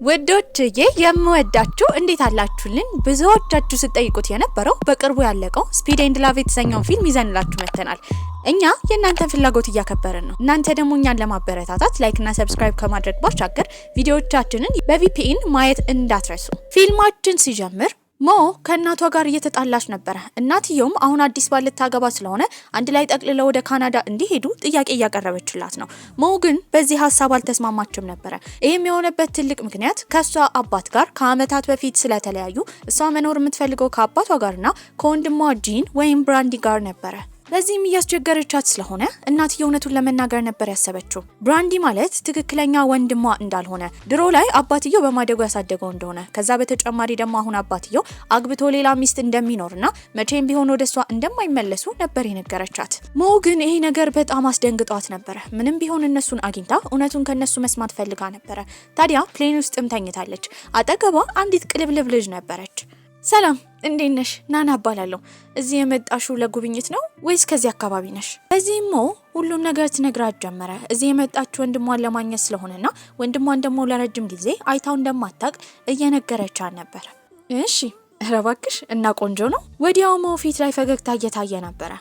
ወዶችዬ የምወዳችሁ እንዴት አላችሁልን? ብዙዎቻችሁ ስትጠይቁት የነበረው በቅርቡ ያለቀው ስፒድ ኤንድ ላቭ የተሰኘውን ፊልም ይዘንላችሁ መተናል። እኛ የእናንተን ፍላጎት እያከበርን ነው። እናንተ ደግሞ እኛን ለማበረታታት ላይክ እና ሰብስክራይብ ከማድረግ ባሻገር ቪዲዮዎቻችንን በቪፒኤን ማየት እንዳትረሱ። ፊልማችን ሲጀምር ሞ ከእናቷ ጋር እየተጣላች ነበረ። እናትየውም አሁን አዲስ ባል ልታገባ ስለሆነ አንድ ላይ ጠቅልለው ወደ ካናዳ እንዲሄዱ ጥያቄ እያቀረበችላት ነው። ሞ ግን በዚህ ሀሳብ አልተስማማችም ነበረ። ይህም የሆነበት ትልቅ ምክንያት ከሷ አባት ጋር ከአመታት በፊት ስለተለያዩ እሷ መኖር የምትፈልገው ከአባቷ ጋርና ከወንድሟ ጂን ወይም ብራንዲ ጋር ነበረ። በዚህም እያስቸገረቻት ስለሆነ እናትየው እውነቱን ለመናገር ነበር ያሰበችው። ብራንዲ ማለት ትክክለኛ ወንድሟ እንዳልሆነ፣ ድሮ ላይ አባትየው በማደጎ ያሳደገው እንደሆነ፣ ከዛ በተጨማሪ ደግሞ አሁን አባትየው አግብቶ ሌላ ሚስት እንደሚኖርና መቼም ቢሆን ወደሷ እንደማይመለሱ ነበር የነገረቻት። ሞ ግን ይሄ ነገር በጣም አስደንግጧት ነበረ። ምንም ቢሆን እነሱን አግኝታ እውነቱን ከነሱ መስማት ፈልጋ ነበረ። ታዲያ ፕሌን ውስጥም ተኝታለች። አጠገቧ አንዲት ቅልብልብ ልጅ ነበረች። ሰላም እንዴት ነሽ? ናና እባላለሁ። እዚህ የመጣሽው ለጉብኝት ነው ወይስ ከዚህ አካባቢ ነሽ? በዚህም ሞ ሁሉም ነገር ትነግራት ጀመረ። እዚህ የመጣችው ወንድሟን ለማግኘት ስለሆነና ወንድሟን ደግሞ ለረጅም ጊዜ አይታው እንደማታቅ እየነገረቻት ነበር። እሺ ኧረ እባክሽ እና ቆንጆ ነው? ወዲያው ሞ ፊት ላይ ፈገግታ እየታየ ነበረ።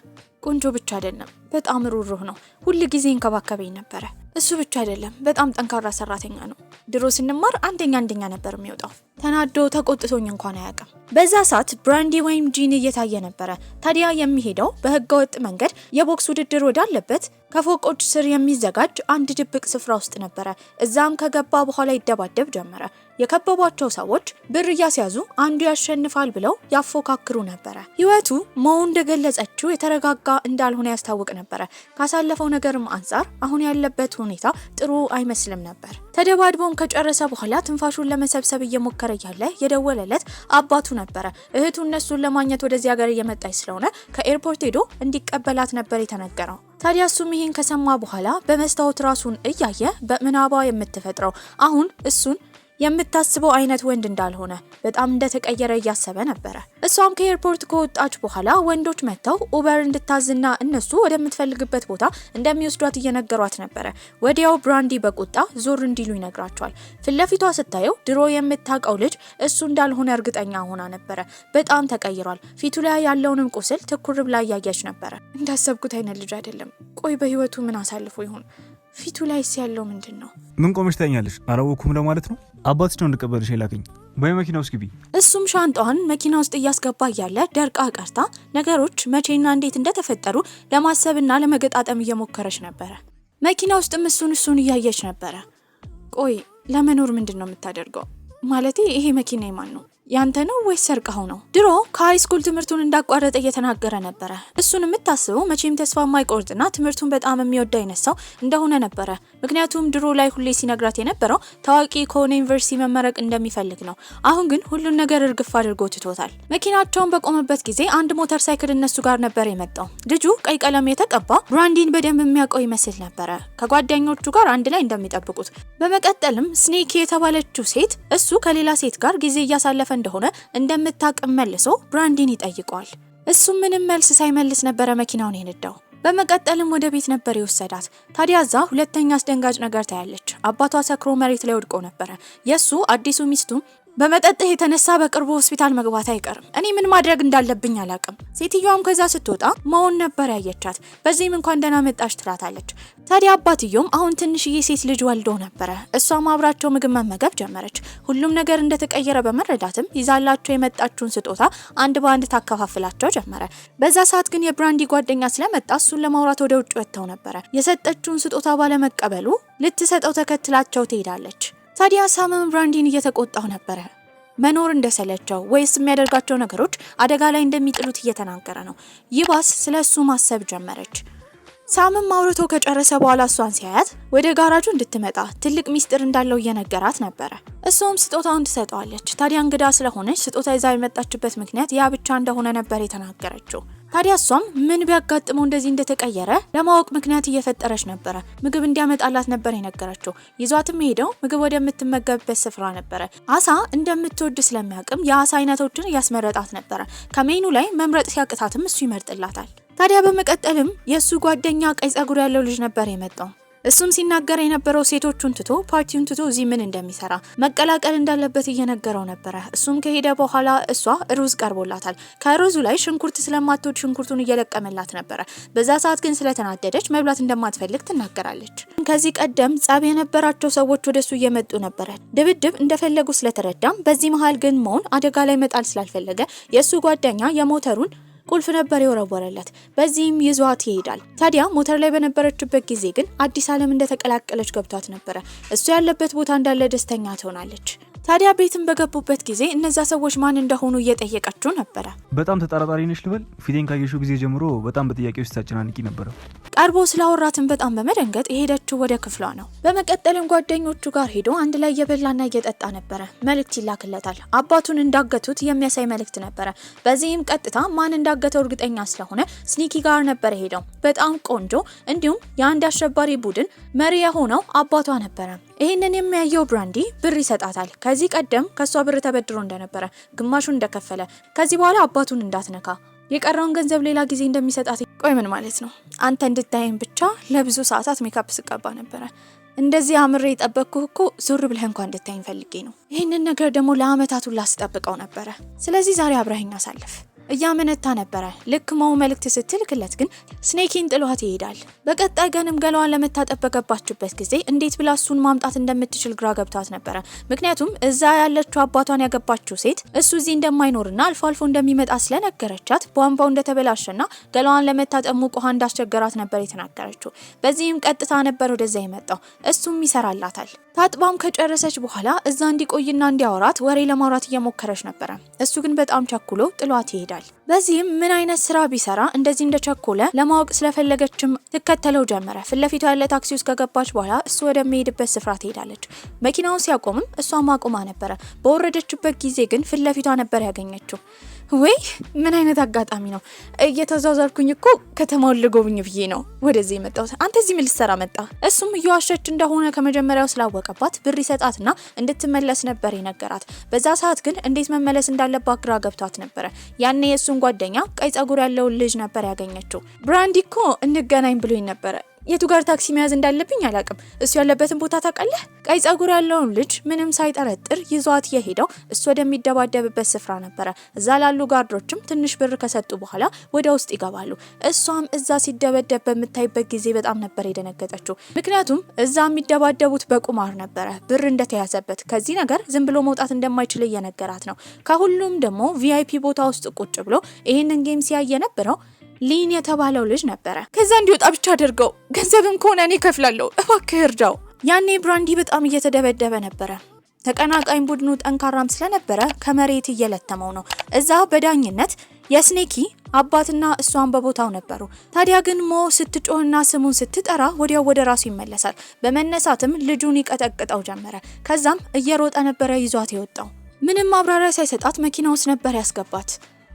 ቆንጆ ብቻ አይደለም በጣም ሩህሩህ ነው። ሁሉ ጊዜ እንከባከበኝ ነበረ። እሱ ብቻ አይደለም በጣም ጠንካራ ሰራተኛ ነው። ድሮ ስንማር አንደኛ ነበር የሚወጣው። ተናዶ ተቆጥቶኝ እንኳን አያውቅም። በዛ ሰዓት ብራንዲ ወይም ጂን እየታየ ነበረ። ታዲያ የሚሄደው በህገወጥ መንገድ የቦክስ ውድድር ወዳለበት ከፎቆች ስር የሚዘጋጅ አንድ ድብቅ ስፍራ ውስጥ ነበረ። እዛም ከገባ በኋላ ይደባደብ ጀመረ። የከበቧቸው ሰዎች ብር እያስያዙ አንዱ ያሸንፋል ብለው ያፎካክሩ ነበረ። ህይወቱ ሞ እንደገለጸችው የተረጋጋ እንዳልሆነ ያስታውቅ ነበረ። ካሳለፈው ነገርም አንጻር አሁን ያለበት ሁኔታ ጥሩ አይመስልም ነበር። ተደባድቦም ከጨረሰ በኋላ ትንፋሹን ለመሰብሰብ እየሞከረ ያለ የደወለለት አባቱ ነበረ። እህቱ እነሱን ለማግኘት ወደዚህ ሀገር እየመጣች ስለሆነ ከኤርፖርት ሄዶ እንዲቀበላት ነበር የተነገረው። ታዲያ እሱም ይሄን ከሰማ በኋላ በመስታወት ራሱን እያየ በምናባ የምትፈጥረው አሁን እሱን የምታስበው አይነት ወንድ እንዳልሆነ በጣም እንደተቀየረ እያሰበ ነበረ። እሷም ከኤርፖርት ከወጣች በኋላ ወንዶች መጥተው ኡበር እንድታዝና እነሱ ወደምትፈልግበት ቦታ እንደሚወስዷት እየነገሯት ነበረ። ወዲያው ብራንዲ በቁጣ ዞር እንዲሉ ይነግራቸዋል። ፊትለፊቷ ስታየው ድሮ የምታውቀው ልጅ እሱ እንዳልሆነ እርግጠኛ ሆና ነበረ። በጣም ተቀይሯል። ፊቱ ላይ ያለውንም ቁስል ትኩር ብላ እያየች ነበረ። እንዳሰብኩት አይነት ልጅ አይደለም። ቆይ በህይወቱ ምን አሳልፎ ይሆን? ፊቱ ላይስ ያለው ምንድነው? ምን ቆመሽ ታኛለሽ? አላወኩም ለማለት ነው። አባትሽ ነው እንድቀበልሽ የላከኝ። በመኪና ውስጥ ግቢ። እሱም ሻንጣዋን መኪና ውስጥ እያስገባ እያለ ደርቃ ቀርታ ነገሮች መቼና እንዴት እንደተፈጠሩ ለማሰብና ለመገጣጠም እየሞከረች ነበረ። መኪና ውስጥም እሱን እያየች ነበረ። ቆይ ለመኖር ምንድነው የምታደርገው? ማለቴ ይሄ መኪና የማን ነው? ያንተ ነው ወይስ ሰርቀው ነው? ድሮ ከሃይስኩል ትምህርቱን እንዳቋረጠ እየተናገረ ነበረ። እሱን የምታስበው መቼም ተስፋ የማይቆርጥና ትምህርቱን በጣም የሚወዳ አይነሳው እንደሆነ ነበረ። ምክንያቱም ድሮ ላይ ሁሌ ሲነግራት የነበረው ታዋቂ ከሆነ ዩኒቨርሲቲ መመረቅ እንደሚፈልግ ነው። አሁን ግን ሁሉን ነገር እርግፍ አድርጎ ትቶታል። መኪናቸውን በቆመበት ጊዜ አንድ ሞተር ሳይክል እነሱ ጋር ነበር የመጣው። ልጁ ቀይ ቀለም የተቀባ ብራንዲን በደንብ የሚያውቀው ይመስል ነበረ፣ ከጓደኞቹ ጋር አንድ ላይ እንደሚጠብቁት። በመቀጠልም ስኔክ የተባለችው ሴት እሱ ከሌላ ሴት ጋር ጊዜ እያሳለፈ እንደሆነ እንደምታቅም መልሶ ብራንዲን ይጠይቀዋል። እሱም ምንም መልስ ሳይመልስ ነበረ መኪናውን የነዳው። በመቀጠልም ወደ ቤት ነበር የወሰዳት። ታዲያ እዛ ሁለተኛ አስደንጋጭ ነገር ታያለች። አባቷ ሰክሮ መሬት ላይ ወድቆ ነበረ። የሱ አዲሱ ሚስቱም በመጠጥ የተነሳ በቅርቡ ሆስፒታል መግባት አይቀርም። እኔ ምን ማድረግ እንዳለብኝ አላቅም። ሴትዮዋም ከዛ ስትወጣ መሆን ነበር ያየቻት። በዚህም እንኳን ደህና መጣሽ ትላታለች። ታዲያ አባትየውም አሁን ትንሽዬ ሴት ልጅ ወልዶ ነበረ። እሷም አብራቸው ምግብ መመገብ ጀመረች። ሁሉም ነገር እንደተቀየረ በመረዳትም ይዛላቸው የመጣችውን ስጦታ አንድ በአንድ ታከፋፍላቸው ጀመረ። በዛ ሰዓት ግን የብራንዲ ጓደኛ ስለመጣ እሱን ለማውራት ወደ ውጭ ወጥተው ነበረ። የሰጠችውን ስጦታ ባለመቀበሉ ልትሰጠው ተከትላቸው ትሄዳለች። ታዲያ ሳምም ብራንዲን እየተቆጣው ነበረ። መኖር እንደሰለቸው ወይስ የሚያደርጋቸው ነገሮች አደጋ ላይ እንደሚጥሉት እየተናገረ ነው። ይባስ ስለሱ ማሰብ ጀመረች። ሳምም አውርቶ ከጨረሰ በኋላ እሷን ሲያያት ወደ ጋራጁ እንድትመጣ ትልቅ ሚስጥር እንዳለው እየነገራት ነበረ። እሷም ስጦታውን ትሰጠዋለች። ታዲያ እንግዳ ስለሆነች ስጦታ ይዛ የመጣችበት ምክንያት ያ ብቻ እንደሆነ ነበር የተናገረችው። ታዲያ እሷም ምን ቢያጋጥመው እንደዚህ እንደተቀየረ ለማወቅ ምክንያት እየፈጠረች ነበረ። ምግብ እንዲያመጣላት ነበር የነገረችው። ይዟትም ሄደው ምግብ ወደምትመገብበት ስፍራ ነበረ። አሳ እንደምትወድ ስለሚያውቅም የአሳ አይነቶችን እያስመረጣት ነበረ። ከሜኑ ላይ መምረጥ ሲያቅታትም እሱ ይመርጥላታል። ታዲያ በመቀጠልም የሱ ጓደኛ ቀይ ጸጉር ያለው ልጅ ነበር የመጣው። እሱም ሲናገር የነበረው ሴቶቹን ትቶ ፓርቲውን ትቶ እዚህ ምን እንደሚሰራ መቀላቀል እንዳለበት እየነገረው ነበረ። እሱም ከሄደ በኋላ እሷ ሩዝ ቀርቦላታል። ከሩዙ ላይ ሽንኩርት ስለማትወድ ሽንኩርቱን እየለቀመላት ነበረ። በዛ ሰዓት ግን ስለተናደደች መብላት እንደማትፈልግ ትናገራለች። ከዚህ ቀደም ጸብ የነበራቸው ሰዎች ወደሱ እየመጡ ነበረ። ድብድብ እንደፈለጉ ስለተረዳም በዚህ መሃል ግን መሆን አደጋ ላይ መጣል ስላልፈለገ የእሱ ጓደኛ የሞተሩን ቁልፍ ነበር የወረወረለት። በዚህም ይዟት ይሄዳል። ታዲያ ሞተር ላይ በነበረችበት ጊዜ ግን አዲስ ዓለም እንደተቀላቀለች ገብቷት ነበረ። እሱ ያለበት ቦታ እንዳለ ደስተኛ ትሆናለች። ታዲያ ቤትም በገቡበት ጊዜ እነዛ ሰዎች ማን እንደሆኑ እየጠየቀችው ነበረ። በጣም ተጠራጣሪ ነሽ ልበል? ፊቴን ካየሽው ጊዜ ጀምሮ በጣም በጥያቄዎች ታጨናንቂ ነበረ። ቀርቦ ስላወራትን በጣም በመደንገጥ የሄደችው ወደ ክፍሏ ነው። በመቀጠልም ጓደኞቹ ጋር ሄዶ አንድ ላይ እየበላና እየጠጣ ነበረ። መልእክት ይላክለታል። አባቱን እንዳገቱት የሚያሳይ መልእክት ነበረ። በዚህም ቀጥታ ማን እንዳገተው እርግጠኛ ስለሆነ ስኒኪ ጋር ነበረ ሄደው። በጣም ቆንጆ እንዲሁም የአንድ አሸባሪ ቡድን መሪ የሆነው አባቷ ነበረ። ይህንን የሚያየው ብራንዲ ብር ይሰጣታል። ከዚህ ቀደም ከሷ ብር ተበድሮ እንደነበረ ግማሹን እንደከፈለ ከዚህ በኋላ አባቱን እንዳትነካ የቀረውን ገንዘብ ሌላ ጊዜ እንደሚሰጣት። ቆይ ምን ማለት ነው? አንተ እንድታየን ብቻ ለብዙ ሰዓታት ሜካፕ ስቀባ ነበረ። እንደዚህ አምሬ የጠበቅኩህ እኮ ዞር ብለህ እንኳን እንድታየኝ ፈልጌ ነው። ይህንን ነገር ደግሞ ለአመታት ሁላ ስጠብቀው ነበረ። ስለዚህ ዛሬ አብረኸኝ አሳልፍ እያመነታ ነበረ። ልክ ሞው መልእክት ስትልክለት ግን ስኔኪን ጥሏት ይሄዳል። በቀጣይ ቀንም ገላዋን ለመታጠብ በገባችበት ጊዜ እንዴት ብላ እሱን ማምጣት እንደምትችል ግራ ገብቷት ነበረ። ምክንያቱም እዛ ያለችው አባቷን ያገባችው ሴት እሱ እዚህ እንደማይኖርና አልፎ አልፎ እንደሚመጣ ስለነገረቻት ቧንቧው እንደተበላሸና ገላዋን ለመታጠብ ሙቅ ውሃ እንዳስቸገራት ነበር የተናገረችው። በዚህም ቀጥታ ነበር ወደዛ የመጣው። እሱም ይሰራላታል። ታጥባም ከጨረሰች በኋላ እዛ እንዲቆይና እንዲያወራት ወሬ ለማውራት እየሞከረች ነበረ። እሱ ግን በጣም ቸኩሎ ጥሏት ይሄዳል። በዚህም ምን አይነት ስራ ቢሰራ እንደዚህ እንደቸኮለ ለማወቅ ስለፈለገችም ትከተለው ጀመረ። ፍለፊቷ ያለ ታክሲ ውስጥ ከገባች በኋላ እሱ ወደሚሄድበት ስፍራ ትሄዳለች። መኪናውን ሲያቆምም እሷ ማቆማ ነበረ። በወረደችበት ጊዜ ግን ፍለፊቷ ነበር ያገኘችው። ወይ ምን አይነት አጋጣሚ ነው! እየተዛዛርኩኝ እኮ ከተማውን ልጎብኝ ብዬ ነው ወደዚህ የመጣሁት። አንተ እዚህ ምን ልትሰራ መጣ? እሱም እየዋሸች እንደሆነ ከመጀመሪያው ስላወቀባት ብር ይሰጣትና እንድትመለስ ነበር የነገራት። በዛ ሰዓት ግን እንዴት መመለስ እንዳለባት ግራ ገብቷት ነበረ። ያኔ የእሱን ጓደኛ ቀይ ጸጉር ያለውን ልጅ ነበር ያገኘችው። ብራንዲ እኮ እንገናኝ ብሎኝ ነበረ። የቱ ጋር ታክሲ መያዝ እንዳለብኝ አላቅም። እሱ ያለበትን ቦታ ታውቃለህ? ቀይ ጸጉር ያለውን ልጅ ምንም ሳይጠረጥር ይዟት የሄደው እሱ ወደሚደባደብበት ስፍራ ነበረ። እዛ ላሉ ጋርዶችም ትንሽ ብር ከሰጡ በኋላ ወደ ውስጥ ይገባሉ። እሷም እዛ ሲደበደብ በምታይበት ጊዜ በጣም ነበር የደነገጠችው። ምክንያቱም እዛ የሚደባደቡት በቁማር ነበረ፣ ብር እንደተያዘበት። ከዚህ ነገር ዝም ብሎ መውጣት እንደማይችል እየነገራት ነው። ከሁሉም ደግሞ ቪአይፒ ቦታ ውስጥ ቁጭ ብሎ ይህንን ጌም ሲያየ ነበረው ሊን የተባለው ልጅ ነበረ። ከዛ እንዲወጣ ብቻ አድርገው፣ ገንዘብም ከሆነ እኔ ከፍላለሁ፣ እባክህ እርዳው። ያኔ ብራንዲ በጣም እየተደበደበ ነበረ። ተቀናቃኝ ቡድኑ ጠንካራም ስለነበረ ከመሬት እየለተመው ነው። እዛ በዳኝነት የስኔኪ አባትና እሷን በቦታው ነበሩ። ታዲያ ግን ሞ ስትጮህና ስሙን ስትጠራ ወዲያው ወደ ራሱ ይመለሳል። በመነሳትም ልጁን ይቀጠቅጠው ጀመረ። ከዛም እየሮጠ ነበረ ይዟት የወጣው። ምንም ማብራሪያ ሳይሰጣት መኪና ውስጥ ነበር ያስገባት።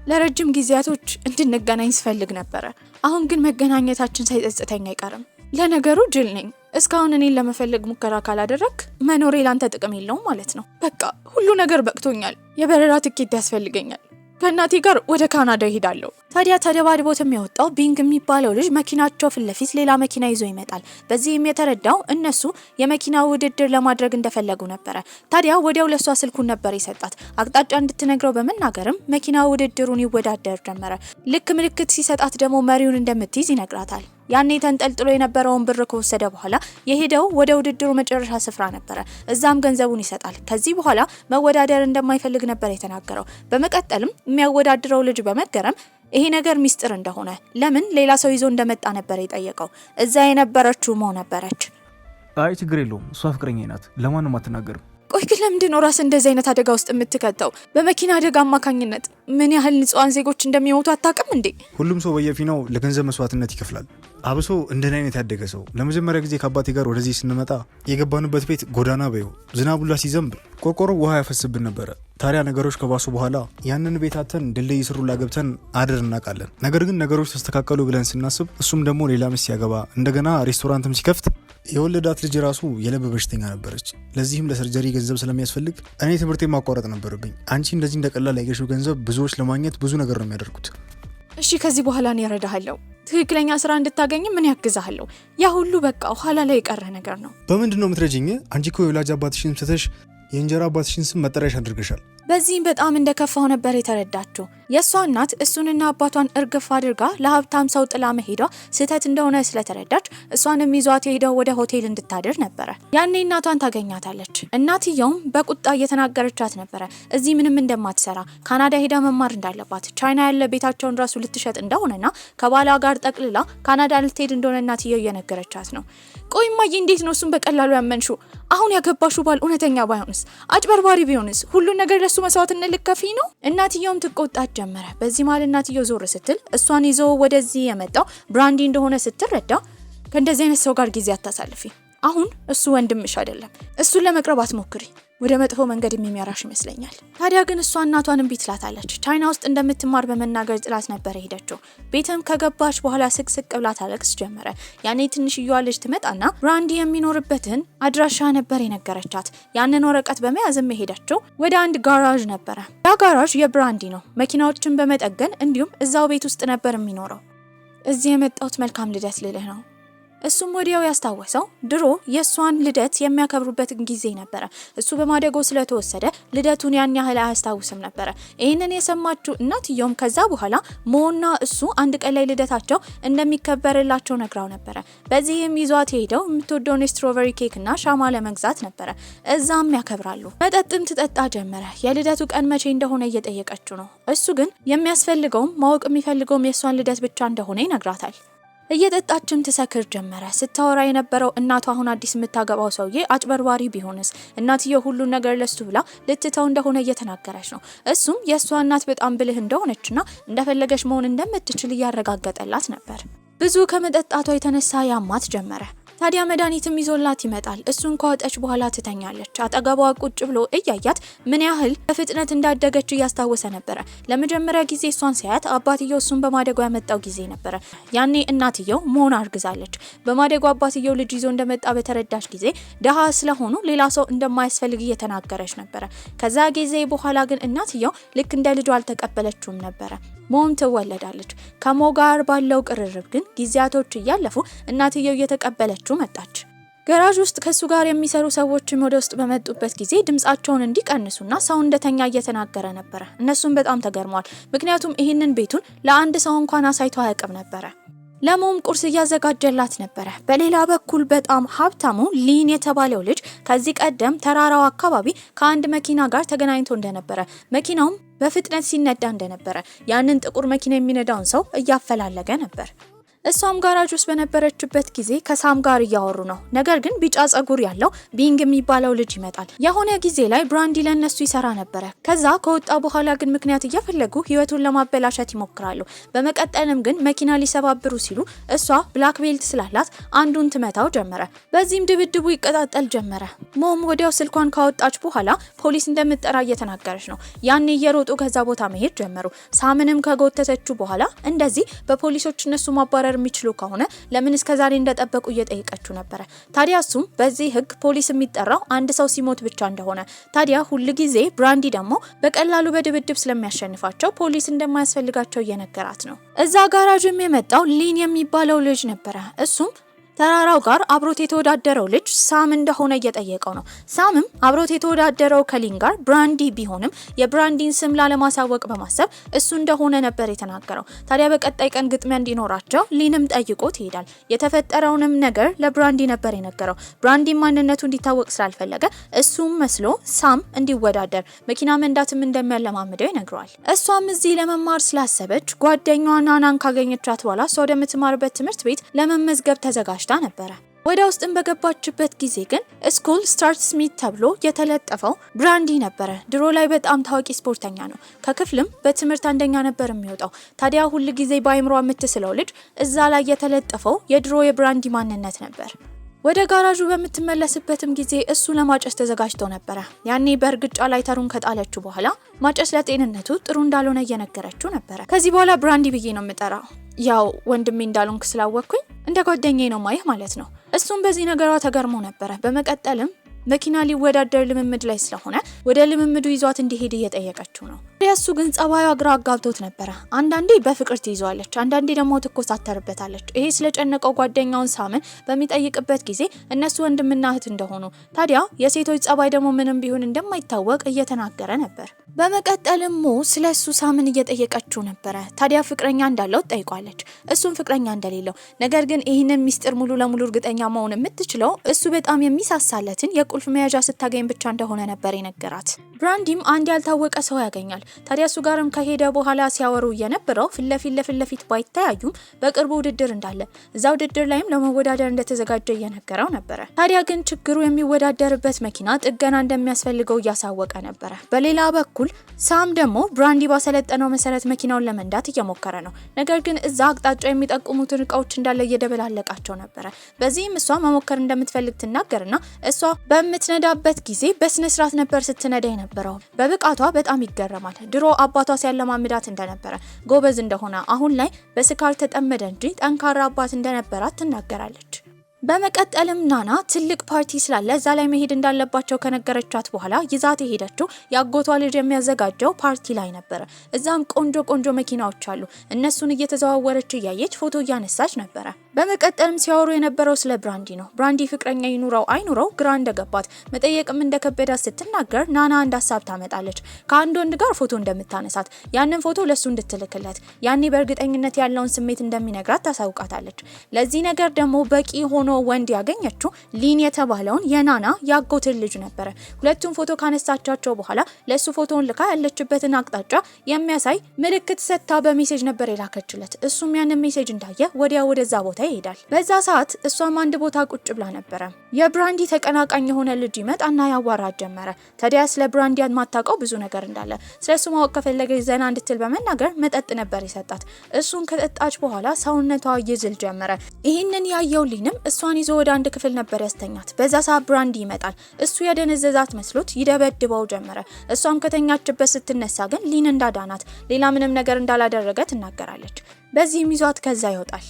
ለረጅም ጊዜያቶች እንድንገናኝ ስፈልግ ነበረ። አሁን ግን መገናኘታችን ሳይጸጽተኝ አይቀርም። ለነገሩ ጅል ነኝ። እስካሁን እኔን ለመፈለግ ሙከራ ካላደረክ መኖሬ ላንተ ጥቅም የለውም ማለት ነው። በቃ ሁሉ ነገር በቅቶኛል። የበረራ ትኬት ያስፈልገኛል። ከእናቴ ጋር ወደ ካናዳ ይሄዳለሁ። ታዲያ ተደባድቦት የሚወጣው ቢንግ የሚባለው ልጅ መኪናቸው ፊት ለፊት ሌላ መኪና ይዞ ይመጣል። በዚህም የተረዳው እነሱ የመኪና ውድድር ለማድረግ እንደፈለጉ ነበረ። ታዲያ ወዲያው ለሷ ስልኩን ነበር የሰጣት። አቅጣጫ እንድትነግረው በመናገርም መኪና ውድድሩን ይወዳደር ጀመረ። ልክ ምልክት ሲሰጣት ደግሞ መሪውን እንደምትይዝ ይነግራታል። ያኔ ተንጠልጥሎ የነበረውን ብር ከወሰደ በኋላ የሄደው ወደ ውድድሩ መጨረሻ ስፍራ ነበረ። እዛም ገንዘቡን ይሰጣል። ከዚህ በኋላ መወዳደር እንደማይፈልግ ነበር የተናገረው። በመቀጠልም የሚያወዳድረው ልጅ በመገረም ይሄ ነገር ሚስጥር እንደሆነ ለምን ሌላ ሰው ይዞ እንደመጣ ነበር የጠየቀው። እዛ የነበረችው ሞ ነበረች። አይ ችግር የለውም፣ እሷ ፍቅረኛዬ ናት፣ ለማንም አትናገርም። ቆይ ግን ለምንድን ነው ራስ እንደዚህ አይነት አደጋ ውስጥ የምትከተው? በመኪና አደጋ አማካኝነት ምን ያህል ንጹሃን ዜጎች እንደሚሞቱ አታውቅም እንዴ? ሁሉም ሰው በየፊናው ለገንዘብ መስዋዕትነት ይከፍላል። አብሶ እንደኔ አይነት ያደገ ሰው። ለመጀመሪያ ጊዜ ከአባቴ ጋር ወደዚህ ስንመጣ የገባንበት ቤት ጎዳና በይው ዝናቡላ ሲዘንብ ቆርቆሮ ውሃ ያፈስብን ነበረ። ታዲያ ነገሮች ከባሱ በኋላ ያንን ቤታተን ድልድይ ስሩላ ገብተን አድር እናውቃለን። ነገር ግን ነገሮች ተስተካከሉ ብለን ስናስብ እሱም ደግሞ ሌላ ሚስት ሲያገባ እንደገና ሬስቶራንትም ሲከፍት የወለዳት ልጅ ራሱ የልብ በሽተኛ ነበረች። ለዚህም ለሰርጀሪ ገንዘብ ስለሚያስፈልግ እኔ ትምህርቴን ማቋረጥ ነበረብኝ። አንቺ እንደዚህ እንደቀላል ያገሽው ገንዘብ ብዙዎች ለማግኘት ብዙ ነገር ነው የሚያደርጉት። እሺ ከዚህ በኋላ እኔ እረዳሃለሁ፣ ትክክለኛ ስራ እንድታገኝ ምን ያግዛለሁ። ያ ሁሉ በቃ ኋላ ላይ የቀረ ነገር ነው። በምንድን ነው የምትረጂኝ? አንቺ እኮ የወላጅ አባትሽን ስተሽ የእንጀራ አባትሽን ስም መጠሪያሽ አድርገሻል። በዚህም በጣም እንደከፋው ነበር የተረዳችው። የእሷ እናት እሱንና አባቷን እርግፍ አድርጋ ለሀብታም ሰው ጥላ መሄዷ ስህተት እንደሆነ ስለተረዳች እሷንም ይዟት ሄደው ወደ ሆቴል እንድታድር ነበረ። ያኔ እናቷን ታገኛታለች። እናትየውም በቁጣ እየተናገረቻት ነበረ። እዚህ ምንም እንደማትሰራ፣ ካናዳ ሄዳ መማር እንዳለባት፣ ቻይና ያለ ቤታቸውን ራሱ ልትሸጥ እንደሆነና ከባሏ ጋር ጠቅልላ ካናዳ ልትሄድ እንደሆነ እናትየው እየነገረቻት ነው። ቆይ እማዬ እንዴት ነው እሱን በቀላሉ ያመንሹ? አሁን ያገባሹ ባል እውነተኛ ባይሆንስ? አጭበርባሪ ቢሆንስ? ሁሉን ነገር ለሱ መስዋዕትነት ልከፊ ነው? እናትየውም ትቆጣት ጀመረ። በዚህ መሃል እናትየው ዞር ስትል እሷን ይዞ ወደዚህ የመጣው ብራንዲ እንደሆነ ስትረዳ ከእንደዚህ አይነት ሰው ጋር ጊዜ አታሳልፊ። አሁን እሱ ወንድምሽ አይደለም። እሱን ለመቅረብ አትሞክሪ። ወደ መጥፎ መንገድ የሚመራሽ ይመስለኛል። ታዲያ ግን እሷ እናቷን እምቢ ትላታለች። ቻይና ውስጥ እንደምትማር በመናገር ጥላት ነበር ሄደችው። ቤትም ከገባች በኋላ ስቅስቅ ብላ ታለቅስ ጀመረ። ያኔ ትንሽዬዋ ልጅ ትመጣና ብራንዲ የሚኖርበትን አድራሻ ነበር የነገረቻት። ያንን ወረቀት በመያዝም ሄደችው ወደ አንድ ጋራዥ ነበረ። ያ ጋራዥ የብራንዲ ነው። መኪናዎችን በመጠገን እንዲሁም እዛው ቤት ውስጥ ነበር የሚኖረው። እዚህ የመጣሁት መልካም ልደት ልልህ ነው። እሱም ወዲያው ያስታወሰው ድሮ የሷን ልደት የሚያከብሩበትን ጊዜ ነበረ። እሱ በማደጎ ስለተወሰደ ልደቱን ያን ያህል አያስታውስም ነበረ። ይህንን የሰማችው እናትየውም ከዛ በኋላ ሞና እሱ አንድ ቀን ላይ ልደታቸው እንደሚከበርላቸው ነግራው ነበረ። በዚህም ይዟት ሄደው የምትወደውን ስትሮቨሪ ኬክ እና ሻማ ለመግዛት ነበረ። እዛም ያከብራሉ። መጠጥም ትጠጣ ጀመረ። የልደቱ ቀን መቼ እንደሆነ እየጠየቀችው ነው። እሱ ግን የሚያስፈልገውም ማወቅ የሚፈልገውም የሷን ልደት ብቻ እንደሆነ ይነግራታል። እየጠጣችም ትሰክር ጀመረ። ስታወራ የነበረው እናቷ አሁን አዲስ የምታገባው ሰውዬ አጭበርባሪ ቢሆንስ? እናትየው ሁሉን ነገር ለሱ ብላ ልትተው እንደሆነ እየተናገረች ነው። እሱም የእሷ እናት በጣም ብልህ እንደሆነችና እንደፈለገች መሆን እንደምትችል እያረጋገጠላት ነበር። ብዙ ከመጠጣቷ የተነሳ ያማት ጀመረ። ታዲያ መድኃኒትም ይዞላት ይመጣል። እሱን ከወጣች በኋላ ትተኛለች። አጠገቧ ቁጭ ብሎ እያያት ምን ያህል በፍጥነት እንዳደገች እያስታወሰ ነበረ። ለመጀመሪያ ጊዜ እሷን ሲያያት አባትየው እሱን በማደጎ ያመጣው ጊዜ ነበረ። ያኔ እናትየው መሆን አርግዛለች። በማደጎ አባትየው ልጅ ይዞ እንደመጣ በተረዳች ጊዜ ደሃ ስለሆኑ ሌላ ሰው እንደማያስፈልግ እየተናገረች ነበረ። ከዛ ጊዜ በኋላ ግን እናትየው ልክ እንደ ልጇ አልተቀበለችውም ነበረ። ሞም ትወለዳለች። ከሞ ጋር ባለው ቅርርብ ግን ጊዜያቶች እያለፉ እናትየው እየተቀበለችው መጣች። ገራዥ ውስጥ ከሱ ጋር የሚሰሩ ሰዎችም ወደ ውስጥ በመጡበት ጊዜ ድምጻቸውን እንዲቀንሱና ሰው እንደተኛ እየተናገረ ነበረ። እነሱም በጣም ተገርመዋል። ምክንያቱም ይህንን ቤቱን ለአንድ ሰው እንኳን አሳይቶ አያውቅም ነበረ። ለሞም ቁርስ እያዘጋጀላት ነበረ። በሌላ በኩል በጣም ሀብታሙ ሊን የተባለው ልጅ ከዚህ ቀደም ተራራው አካባቢ ከአንድ መኪና ጋር ተገናኝቶ እንደነበረ፣ መኪናውም በፍጥነት ሲነዳ እንደነበረ፣ ያንን ጥቁር መኪና የሚነዳውን ሰው እያፈላለገ ነበር። እሷም ጋራጅ ውስጥ በነበረችበት ጊዜ ከሳም ጋር እያወሩ ነው። ነገር ግን ቢጫ ጸጉር ያለው ቢንግ የሚባለው ልጅ ይመጣል። የሆነ ጊዜ ላይ ብራንዲ ለነሱ ይሰራ ነበረ። ከዛ ከወጣ በኋላ ግን ምክንያት እየፈለጉ ህይወቱን ለማበላሸት ይሞክራሉ። በመቀጠልም ግን መኪና ሊሰባብሩ ሲሉ እሷ ብላክ ቤልት ስላላት አንዱን ትመታው ጀመረ። በዚህም ድብድቡ ይቀጣጠል ጀመረ። ሞም ወዲያው ስልኳን ካወጣች በኋላ ፖሊስ እንደምትጠራ እየተናገረች ነው። ያኔ እየሮጡ ከዛ ቦታ መሄድ ጀመሩ። ሳምንም ከጎተተችው በኋላ እንደዚህ በፖሊሶች እነሱ ማባረር የሚችሉ ከሆነ ለምን እስከዛሬ እንደጠበቁ እየጠየቀችው ነበረ። ታዲያ እሱም በዚህ ህግ ፖሊስ የሚጠራው አንድ ሰው ሲሞት ብቻ እንደሆነ፣ ታዲያ ሁሉ ጊዜ ብራንዲ ደግሞ በቀላሉ በድብድብ ስለሚያሸንፋቸው ፖሊስ እንደማያስፈልጋቸው እየነገራት ነው። እዛ ጋራጅም የመጣው ሊን የሚባለው ልጅ ነበረ። እሱም ተራራው ጋር አብሮት የተወዳደረው ልጅ ሳም እንደሆነ እየጠየቀው ነው። ሳምም አብሮት የተወዳደረው ከሊን ጋር ብራንዲ ቢሆንም የብራንዲን ስም ላለማሳወቅ በማሰብ እሱ እንደሆነ ነበር የተናገረው። ታዲያ በቀጣይ ቀን ግጥሚያ እንዲኖራቸው ሊንም ጠይቆት ይሄዳል። የተፈጠረውንም ነገር ለብራንዲ ነበር የነገረው። ብራንዲ ማንነቱ እንዲታወቅ ስላልፈለገ እሱም መስሎ ሳም እንዲወዳደር መኪና መንዳትም እንደሚያለማምደው ይነግረዋል። እሷም እዚህ ለመማር ስላሰበች ጓደኛዋ ናናን ካገኘቻት በኋላ እሷ ወደምትማርበት ትምህርት ቤት ለመመዝገብ ተዘጋጅታ ነበረ። ወደ ውስጥም በገባችበት ጊዜ ግን ስኩል ስታርት ስሚት ተብሎ የተለጠፈው ብራንዲ ነበረ። ድሮ ላይ በጣም ታዋቂ ስፖርተኛ ነው። ከክፍልም በትምህርት አንደኛ ነበር የሚወጣው። ታዲያ ሁሉ ጊዜ በአይምሮ የምትስለው ልጅ እዛ ላይ የተለጠፈው የድሮ የብራንዲ ማንነት ነበር። ወደ ጋራዡ በምትመለስበትም ጊዜ እሱ ለማጨስ ተዘጋጅቶ ነበረ። ያኔ በእርግጫ ላይ ተሩን ከጣለችው በኋላ ማጨስ ለጤንነቱ ጥሩ እንዳልሆነ እየነገረችው ነበረ። ከዚህ በኋላ ብራንዲ ብዬ ነው የምጠራው፣ ያው ወንድሜ እንዳልሆንክ ስላወቅኩኝ እንደ ጓደኛዬ ነው ማየህ ማለት ነው። እሱም በዚህ ነገሯ ተገርሞ ነበረ። በመቀጠልም መኪና ሊወዳደር ልምምድ ላይ ስለሆነ ወደ ልምምዱ ይዟት እንዲሄድ እየጠየቀችው ነው። እሱ ግን ጸባዩ ግራ አጋብቶት ነበር። አንዳንዴ በፍቅር ትይዟለች፣ አንዳንዴ ደግሞ ትኮሳተርበታለች። ይሄ ስለጨነቀው ጓደኛውን ሳምን በሚጠይቅበት ጊዜ እነሱ ወንድምና እህት እንደሆኑ፣ ታዲያ የሴቶች ጸባይ ደግሞ ምንም ቢሆን እንደማይታወቅ እየተናገረ ነበር። በመቀጠልም ስለሱ ሳምን እየጠየቀችው ነበር። ታዲያ ፍቅረኛ እንዳለው ጠይቋለች፣ እሱም ፍቅረኛ እንደሌለው፣ ነገር ግን ይህንን ሚስጥር ሙሉ ለሙሉ እርግጠኛ መሆን የምትችለው እሱ በጣም የሚሳሳለትን የቁልፍ መያዣ ስታገኝ ብቻ እንደሆነ ነበር የነገራት። ብራንዲም አንድ ያልታወቀ ሰው ያገኛል። ታዲያ እሱ ጋርም ከሄደ በኋላ ሲያወሩ የነበረው ፊት ለፊት ባይተያዩም በቅርቡ ውድድር እንዳለ፣ እዛ ውድድር ላይም ለመወዳደር እንደተዘጋጀ እየነገረው ነበር። ታዲያ ግን ችግሩ የሚወዳደርበት መኪና ጥገና እንደሚያስፈልገው እያሳወቀ ነበር። በሌላ በኩል ሳም ደግሞ ብራንዲ ባሰለጠነው መሰረት መኪናውን ለመንዳት እየሞከረ ነው። ነገር ግን እዛ አቅጣጫ የሚጠቁሙትን እቃዎች እንዳለ እየደበላለቃቸው ነበር። በዚህም እሷ መሞከር እንደምትፈልግ ትናገርና እሷ በምትነዳበት ጊዜ በስነ ስርዓት ነበር ስትነዳ የነበረው። በብቃቷ በጣም ይገረማል። ድሮ አባቷ ሲያለማምዳት እንደነበረ ጎበዝ እንደሆነ፣ አሁን ላይ በስካር ተጠመደ እንጂ ጠንካራ አባት እንደነበራት ትናገራለች። በመቀጠልም ናና ትልቅ ፓርቲ ስላለ እዛ ላይ መሄድ እንዳለባቸው ከነገረቻት በኋላ ይዛት የሄደችው ያጎቷ ልጅ የሚያዘጋጀው ፓርቲ ላይ ነበር። እዛም ቆንጆ መኪናዎች አሉ። እነሱን እየተዘዋወረች እያየች ፎቶ እያነሳች ነበር። በመቀጠልም ሲያወሩ የነበረው ስለ ብራንዲ ነው። ብራንዲ ፍቅረኛ ይኑረው አይኑረው ግራ እንደገባት መጠየቅም እንደከበዳት ስትናገር ናና አንድ ሀሳብ ታመጣለች። ከአንድ ወንድ ጋር ፎቶ እንደምታነሳት፣ ያንን ፎቶ ለሱ እንድትልክለት፣ ያኔ በእርግጠኝነት ያለውን ስሜት እንደሚነግራት ታሳውቃታለች። ለዚህ ነገር ደግሞ በቂ ሆኖ ወንድ ያገኘችው ሊን የተባለውን የናና ያጎትን ልጅ ነበር። ሁለቱም ፎቶ ካነሳቻቸው በኋላ ለሱ ፎቶውን ልካ ያለችበትን አቅጣጫ የሚያሳይ ምልክት ሰጥታ በሜሴጅ ነበር የላከችለት። እሱም ያንን ሜሴጅ እንዳየ ወዲያ ወደዛ ቦታ ይሄዳል። በዛ ሰዓት እሷም አንድ ቦታ ቁጭ ብላ ነበር። የብራንዲ ተቀናቃኝ የሆነ ልጅ ይመጣና ያዋራት ጀመረ። ታዲያ ስለ ብራንዲ የማታውቀው ብዙ ነገር እንዳለ ስለሱ ማወቅ ከፈለገች ዘና እንድትል በመናገር መጠጥ ነበር የሰጣት። እሱን ከጠጣች በኋላ ሰውነቷ ይዝል ጀመረ። ይህንን ያየው ሊንም እሷን ይዞ ወደ አንድ ክፍል ነበር ያስተኛት። በዛ ሰዓት ብራንዲ ይመጣል። እሱ የደነዘዛት መስሎት ይደበድበው ጀመረ። እሷም ከተኛችበት ስትነሳ ግን ሊን እንዳዳናት፣ ሌላ ምንም ነገር እንዳላደረገ ትናገራለች። በዚህም ይዟት ከዛ ይወጣል።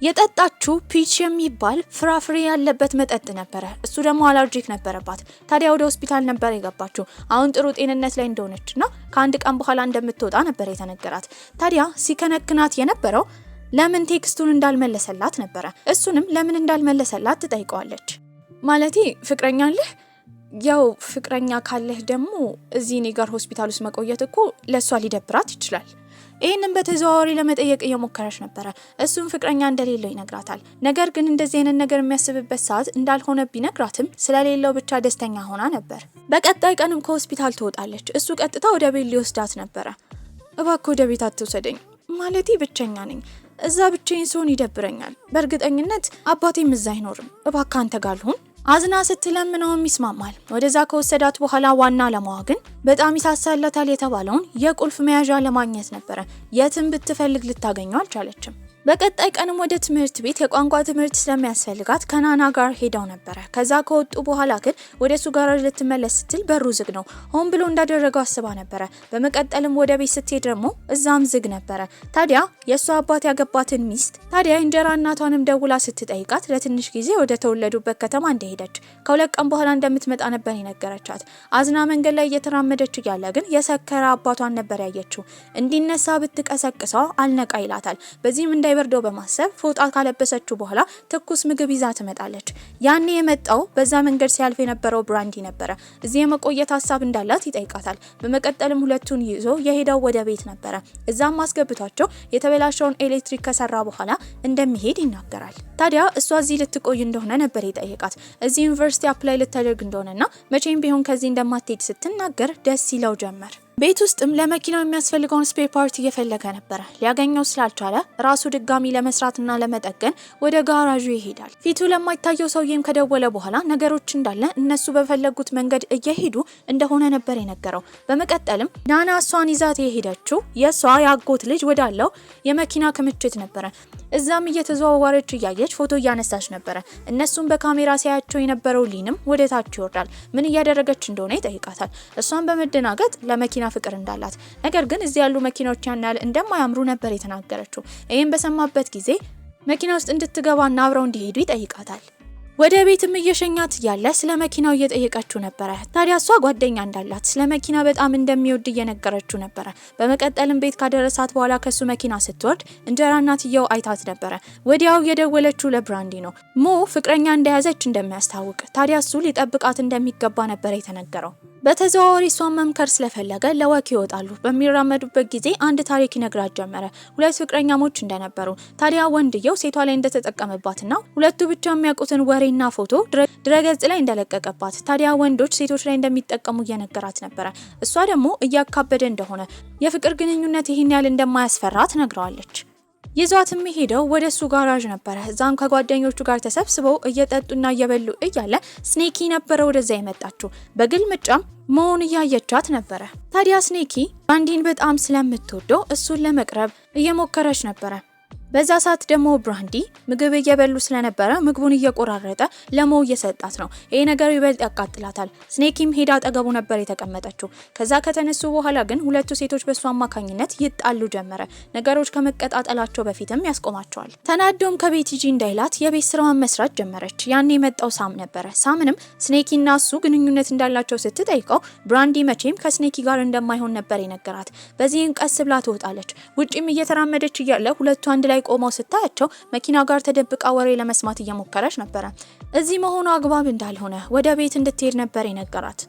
የጠጣችው ፒች የሚባል ፍራፍሬ ያለበት መጠጥ ነበረ። እሱ ደግሞ አለርጂክ ነበረባት። ታዲያ ወደ ሆስፒታል ነበር የገባችው። አሁን ጥሩ ጤንነት ላይ እንደሆነችና ከአንድ ቀን በኋላ እንደምትወጣ ነበር የተነገራት። ታዲያ ሲከነክናት የነበረው ለምን ቴክስቱን እንዳልመለሰላት ነበረ። እሱንም ለምን እንዳልመለሰላት ትጠይቀዋለች። ማለቴ ፍቅረኛ አለህ? ያው ፍቅረኛ ካለህ ደግሞ እዚህ እኔ ጋር ሆስፒታል ውስጥ መቆየት እኮ ለሷ ሊደብራት ይችላል። ይህንን በተዘዋዋሪ ለመጠየቅ እየሞከረች ነበረ። እሱም ፍቅረኛ እንደሌለው ይነግራታል። ነገር ግን እንደዚህ አይነት ነገር የሚያስብበት ሰዓት እንዳልሆነ ቢነግራትም ስለሌለው ብቻ ደስተኛ ሆና ነበር። በቀጣይ ቀንም ከሆስፒታል ትወጣለች። እሱ ቀጥታ ወደ ቤት ሊወስዳት ነበረ። እባክህ ወደ ቤት አትውሰደኝ፣ ማለቴ ብቸኛ ነኝ። እዛ ብቻዬን ስሆን ይደብረኛል። በእርግጠኝነት አባቴም እዛ አይኖርም። እባክህ አንተ ጋር ልሁን። አዝና ስትለምነውም ይስማማል። ወደዛ ከወሰዳት በኋላ ዋና ዓላማዋ ግን በጣም ይሳሳላታል የተባለውን የቁልፍ መያዣ ለማግኘት ነበረ። የትም ብትፈልግ ልታገኘው አልቻለችም። በቀጣይ ቀንም ወደ ትምህርት ቤት የቋንቋ ትምህርት ስለሚያስፈልጋት ከናና ጋር ሄደው ነበረ። ከዛ ከወጡ በኋላ ግን ወደ እሱ ጋር ልትመለስ ስትል በሩ ዝግ ነው። ሆን ብሎ እንዳደረገው አስባ ነበረ። በመቀጠልም ወደ ቤት ስትሄድ ደግሞ እዛም ዝግ ነበረ። ታዲያ የእሷ አባት ያገባትን ሚስት ታዲያ እንጀራ እናቷንም ደውላ ስትጠይቃት ለትንሽ ጊዜ ወደ ተወለዱበት ከተማ እንደሄደች፣ ከሁለት ቀን በኋላ እንደምትመጣ ነበር የነገረቻት። አዝና መንገድ ላይ እየተራመደች እያለ ግን የሰከረ አባቷን ነበር ያየችው። እንዲነሳ ብትቀሰቅሰው አልነቃ ይላታል። በዚህም እንዳይበርደው በማሰብ ፎጣ ካለበሰችው በኋላ ትኩስ ምግብ ይዛ ትመጣለች። ያኔ የመጣው በዛ መንገድ ሲያልፍ የነበረው ብራንዲ ነበረ። እዚህ የመቆየት ሀሳብ እንዳላት ይጠይቃታል። በመቀጠልም ሁለቱን ይዞ የሄደው ወደ ቤት ነበረ። እዛም አስገብቷቸው የተበላሸውን ኤሌክትሪክ ከሰራ በኋላ እንደሚሄድ ይናገራል። ታዲያ እሷ እዚህ ልትቆይ እንደሆነ ነበር የጠየቃት። እዚህ ዩኒቨርሲቲ አፕላይ ልታደርግ እንደሆነና መቼም ቢሆን ከዚህ እንደማትሄድ ስትናገር ደስ ይለው ጀመር። ቤት ውስጥም ለመኪናው የሚያስፈልገውን ስፔር ፓርት እየፈለገ ነበረ። ሊያገኘው ስላልቻለ ራሱ ድጋሚ ለመስራትና ለመጠገን ወደ ጋራዡ ይሄዳል። ፊቱ ለማይታየው ሰውዬም ከደወለ በኋላ ነገሮች እንዳለ እነሱ በፈለጉት መንገድ እየሄዱ እንደሆነ ነበር የነገረው። በመቀጠልም ናና እሷን ይዛት የሄደችው የእሷ ያጎት ልጅ ወዳለው የመኪና ክምችት ነበረ። እዛም እየተዘዋወረች እያየች ፎቶ እያነሳች ነበረ። እነሱም በካሜራ ሲያያቸው የነበረው ሊንም ወደ ታች ይወርዳል። ምን እያደረገች እንደሆነ ይጠይቃታል። እሷን በመደናገጥ ለመኪና ፍቅር እንዳላት፣ ነገር ግን እዚህ ያሉ መኪናዎች ያን ያህል እንደማያምሩ ነበር የተናገረችው። ይህም በሰማበት ጊዜ መኪና ውስጥ እንድትገባና አብረው እንዲሄዱ ይጠይቃታል። ወደ ቤትም እየሸኛት ያለ ስለ መኪናው እየጠየቀችው ነበረ። ታዲያ እሷ ጓደኛ እንዳላት ስለ መኪና በጣም እንደሚወድ እየነገረችው ነበረ። በመቀጠልም ቤት ካደረሳት በኋላ ከሱ መኪና ስትወርድ እንጀራ እናትየው አይታት ነበረ። ወዲያው የደወለችው ለብራንዲ ነው። ሞ ፍቅረኛ እንደያዘች እንደሚያስታውቅ፣ ታዲያ እሱ ሊጠብቃት እንደሚገባ ነበር የተነገረው። በተዘዋዋሪ እሷን መምከር ስለፈለገ ለወክ ይወጣሉ። በሚራመዱበት ጊዜ አንድ ታሪክ ይነግራት ጀመረ። ሁለት ፍቅረኛሞች እንደነበሩ፣ ታዲያ ወንድየው ሴቷ ላይ እንደተጠቀመባትና ሁለቱ ብቻ የሚያውቁትን ወሬና ፎቶ ድረገጽ ላይ እንደለቀቀባት፣ ታዲያ ወንዶች ሴቶች ላይ እንደሚጠቀሙ እየነገራት ነበረ። እሷ ደግሞ እያካበደ እንደሆነ፣ የፍቅር ግንኙነት ይህን ያህል እንደማያስፈራት ነግረዋለች። ይዟትም ሄደው ወደ እሱ ጋራዥ ነበረ። እዛም ከጓደኞቹ ጋር ተሰብስበው እየጠጡና እየበሉ እያለ ስኔኪ ነበረ ወደዛ የመጣችው። በግልምጫም መሆን እያየቻት ነበረ። ታዲያ ስኔኪ ብራንዲን በጣም ስለምትወደው እሱን ለመቅረብ እየሞከረች ነበረ። በዛ ሰዓት ደግሞ ብራንዲ ምግብ እየበሉ ስለነበረ ምግቡን እየቆራረጠ ለሞ እየሰጣት ነው። ይሄ ነገር ይበልጥ ያቃጥላታል። ስኔኪም ሄዳ አጠገቡ ነበር የተቀመጠችው። ከዛ ከተነሱ በኋላ ግን ሁለቱ ሴቶች በሱ አማካኝነት ይጣሉ ጀመረ። ነገሮች ከመቀጣጠላቸው በፊትም ያስቆማቸዋል። ተናዶም ከቤት ሂጂ እንዳይላት የቤት ስራዋን መስራት ጀመረች። ያኔ የመጣው ሳም ነበረ። ሳምንም ስኔኪና እሱ ግንኙነት እንዳላቸው ስትጠይቀው ብራንዲ መቼም ከስኔኪ ጋር እንደማይሆን ነበር የነገራት። በዚህም ቀስ ብላ ትወጣለች። ውጪም እየተራመደች እያለ ሁለቱ አንድ ላይ ቆመው ስታያቸው መኪና ጋር ተደብቃ ወሬ ለመስማት እየሞከረች ነበረ። እዚህ መሆኑ አግባብ እንዳልሆነ ወደ ቤት እንድትሄድ ነበር የነገራት።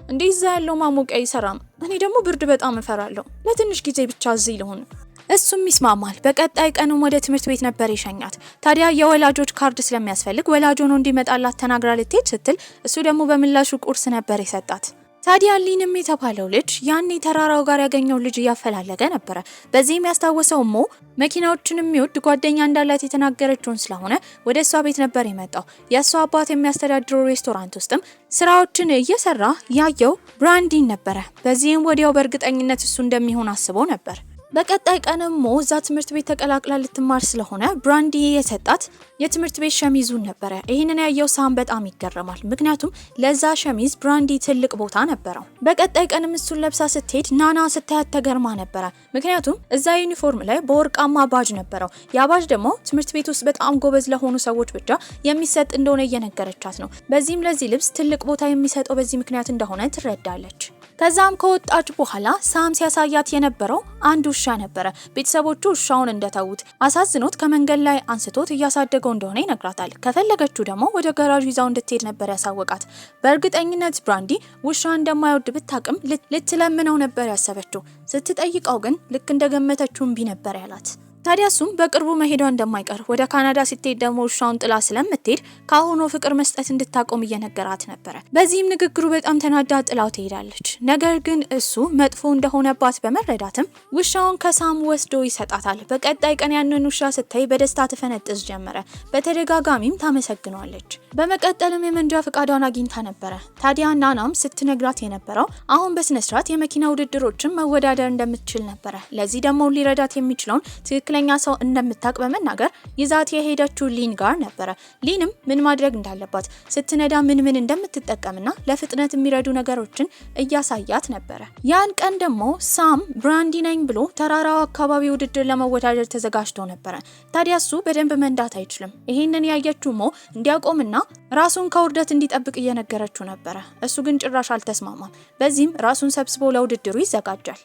እንደዛ ያለው ማሞቂያ ይሰራም፣ እኔ ደግሞ ብርድ በጣም እፈራለሁ፣ ለትንሽ ጊዜ ብቻ እዚህ ልሁን። እሱም ይስማማል። በቀጣይ ቀኑም ወደ ትምህርት ቤት ነበር የሸኛት። ታዲያ የወላጆች ካርድ ስለሚያስፈልግ ወላጅ ሆኖ እንዲመጣላት ተናግራ ልትሄድ ስትል እሱ ደግሞ በምላሹ ቁርስ ነበር የሰጣት። ታዲያ ሊንም የተባለው ልጅ ያኔ ተራራው ጋር ያገኘው ልጅ እያፈላለገ ነበረ። በዚህም ያስታወሰው ሞ መኪናዎችን የሚወድ ጓደኛ እንዳላት የተናገረችውን ስለሆነ ወደ እሷ ቤት ነበር የመጣው። የእሷ አባት የሚያስተዳድረው ሬስቶራንት ውስጥም ስራዎችን እየሰራ ያየው ብራንዲን ነበረ። በዚህም ወዲያው በእርግጠኝነት እሱ እንደሚሆን አስቦ ነበር። በቀጣይ ቀንም ሞ እዛ ትምህርት ቤት ተቀላቅላ ልትማር ስለሆነ ብራንዲ የሰጣት የትምህርት ቤት ሸሚዙን ነበረ። ይህንን ያየው ሳም በጣም ይገረማል። ምክንያቱም ለዛ ሸሚዝ ብራንዲ ትልቅ ቦታ ነበረው። በቀጣይ ቀንም እሱን ለብሳ ስትሄድ ናና ስታያት ተገርማ ነበረ። ምክንያቱም እዛ ዩኒፎርም ላይ በወርቃማ ባጅ ነበረው። ያ ባጅ ደግሞ ትምህርት ቤት ውስጥ በጣም ጎበዝ ለሆኑ ሰዎች ብቻ የሚሰጥ እንደሆነ እየነገረቻት ነው። በዚህም ለዚህ ልብስ ትልቅ ቦታ የሚሰጠው በዚህ ምክንያት እንደሆነ ትረዳለች። ከዛም ከወጣች በኋላ ሳም ሲያሳያት የነበረው አንድ ውሻ ነበረ። ቤተሰቦቹ ውሻውን እንደተዉት አሳዝኖት ከመንገድ ላይ አንስቶት እያሳደገው እንደሆነ ይነግራታል። ከፈለገችው ደግሞ ወደ ጋራዥ ይዛው እንድትሄድ ነበር ያሳወቃት። በእርግጠኝነት ብራንዲ ውሻ እንደማይወድ ብታቅም ልትለምነው ነበር ያሰበችው። ስትጠይቀው ግን ልክ እንደገመተችው እምቢ ነበር ያላት። ታዲያ እሱም በቅርቡ መሄዷ እንደማይቀር ወደ ካናዳ ስትሄድ ደግሞ ውሻውን ጥላ ስለምትሄድ ካሁኑ ፍቅር መስጠት እንድታቆም እየነገራት ነበረ። በዚህም ንግግሩ በጣም ተናዳ ጥላው ትሄዳለች። ነገር ግን እሱ መጥፎ እንደሆነባት በመረዳትም ውሻውን ከሳም ወስዶ ይሰጣታል። በቀጣይ ቀን ያንን ውሻ ስታይ በደስታ ትፈነጥዝ ጀመረ። በተደጋጋሚም ታመሰግኗለች። በመቀጠልም የመንጃ ፈቃዷን አግኝታ ነበረ። ታዲያ ናናም ስትነግራት የነበረው አሁን በስነስርዓት የመኪና ውድድሮችን መወዳደር እንደምትችል ነበረ። ለዚህ ደግሞ ሊረዳት የሚችለውን ትክክለኛ ሰው እንደምታውቅ በመናገር ይዛት የሄደችው ሊን ጋር ነበረ። ሊንም ምን ማድረግ እንዳለባት ስትነዳ ምን እንደምትጠቀምና ለፍጥነት የሚረዱ ነገሮችን እያሳያት ነበረ። ያን ቀን ደግሞ ሳም ብራንዲ ነኝ ብሎ ተራራው አካባቢ ውድድር ለመወዳደር ተዘጋጅቶ ነበረ። ታዲያ እሱ በደንብ መንዳት አይችልም። ይሄንን ያየችው ሞ እንዲያቆምና ራሱን ከውርደት እንዲጠብቅ እየነገረችው ነበረ። እሱ ግን ጭራሽ አልተስማማም። በዚህም ራሱን ሰብስቦ ለውድድሩ ይዘጋጃል።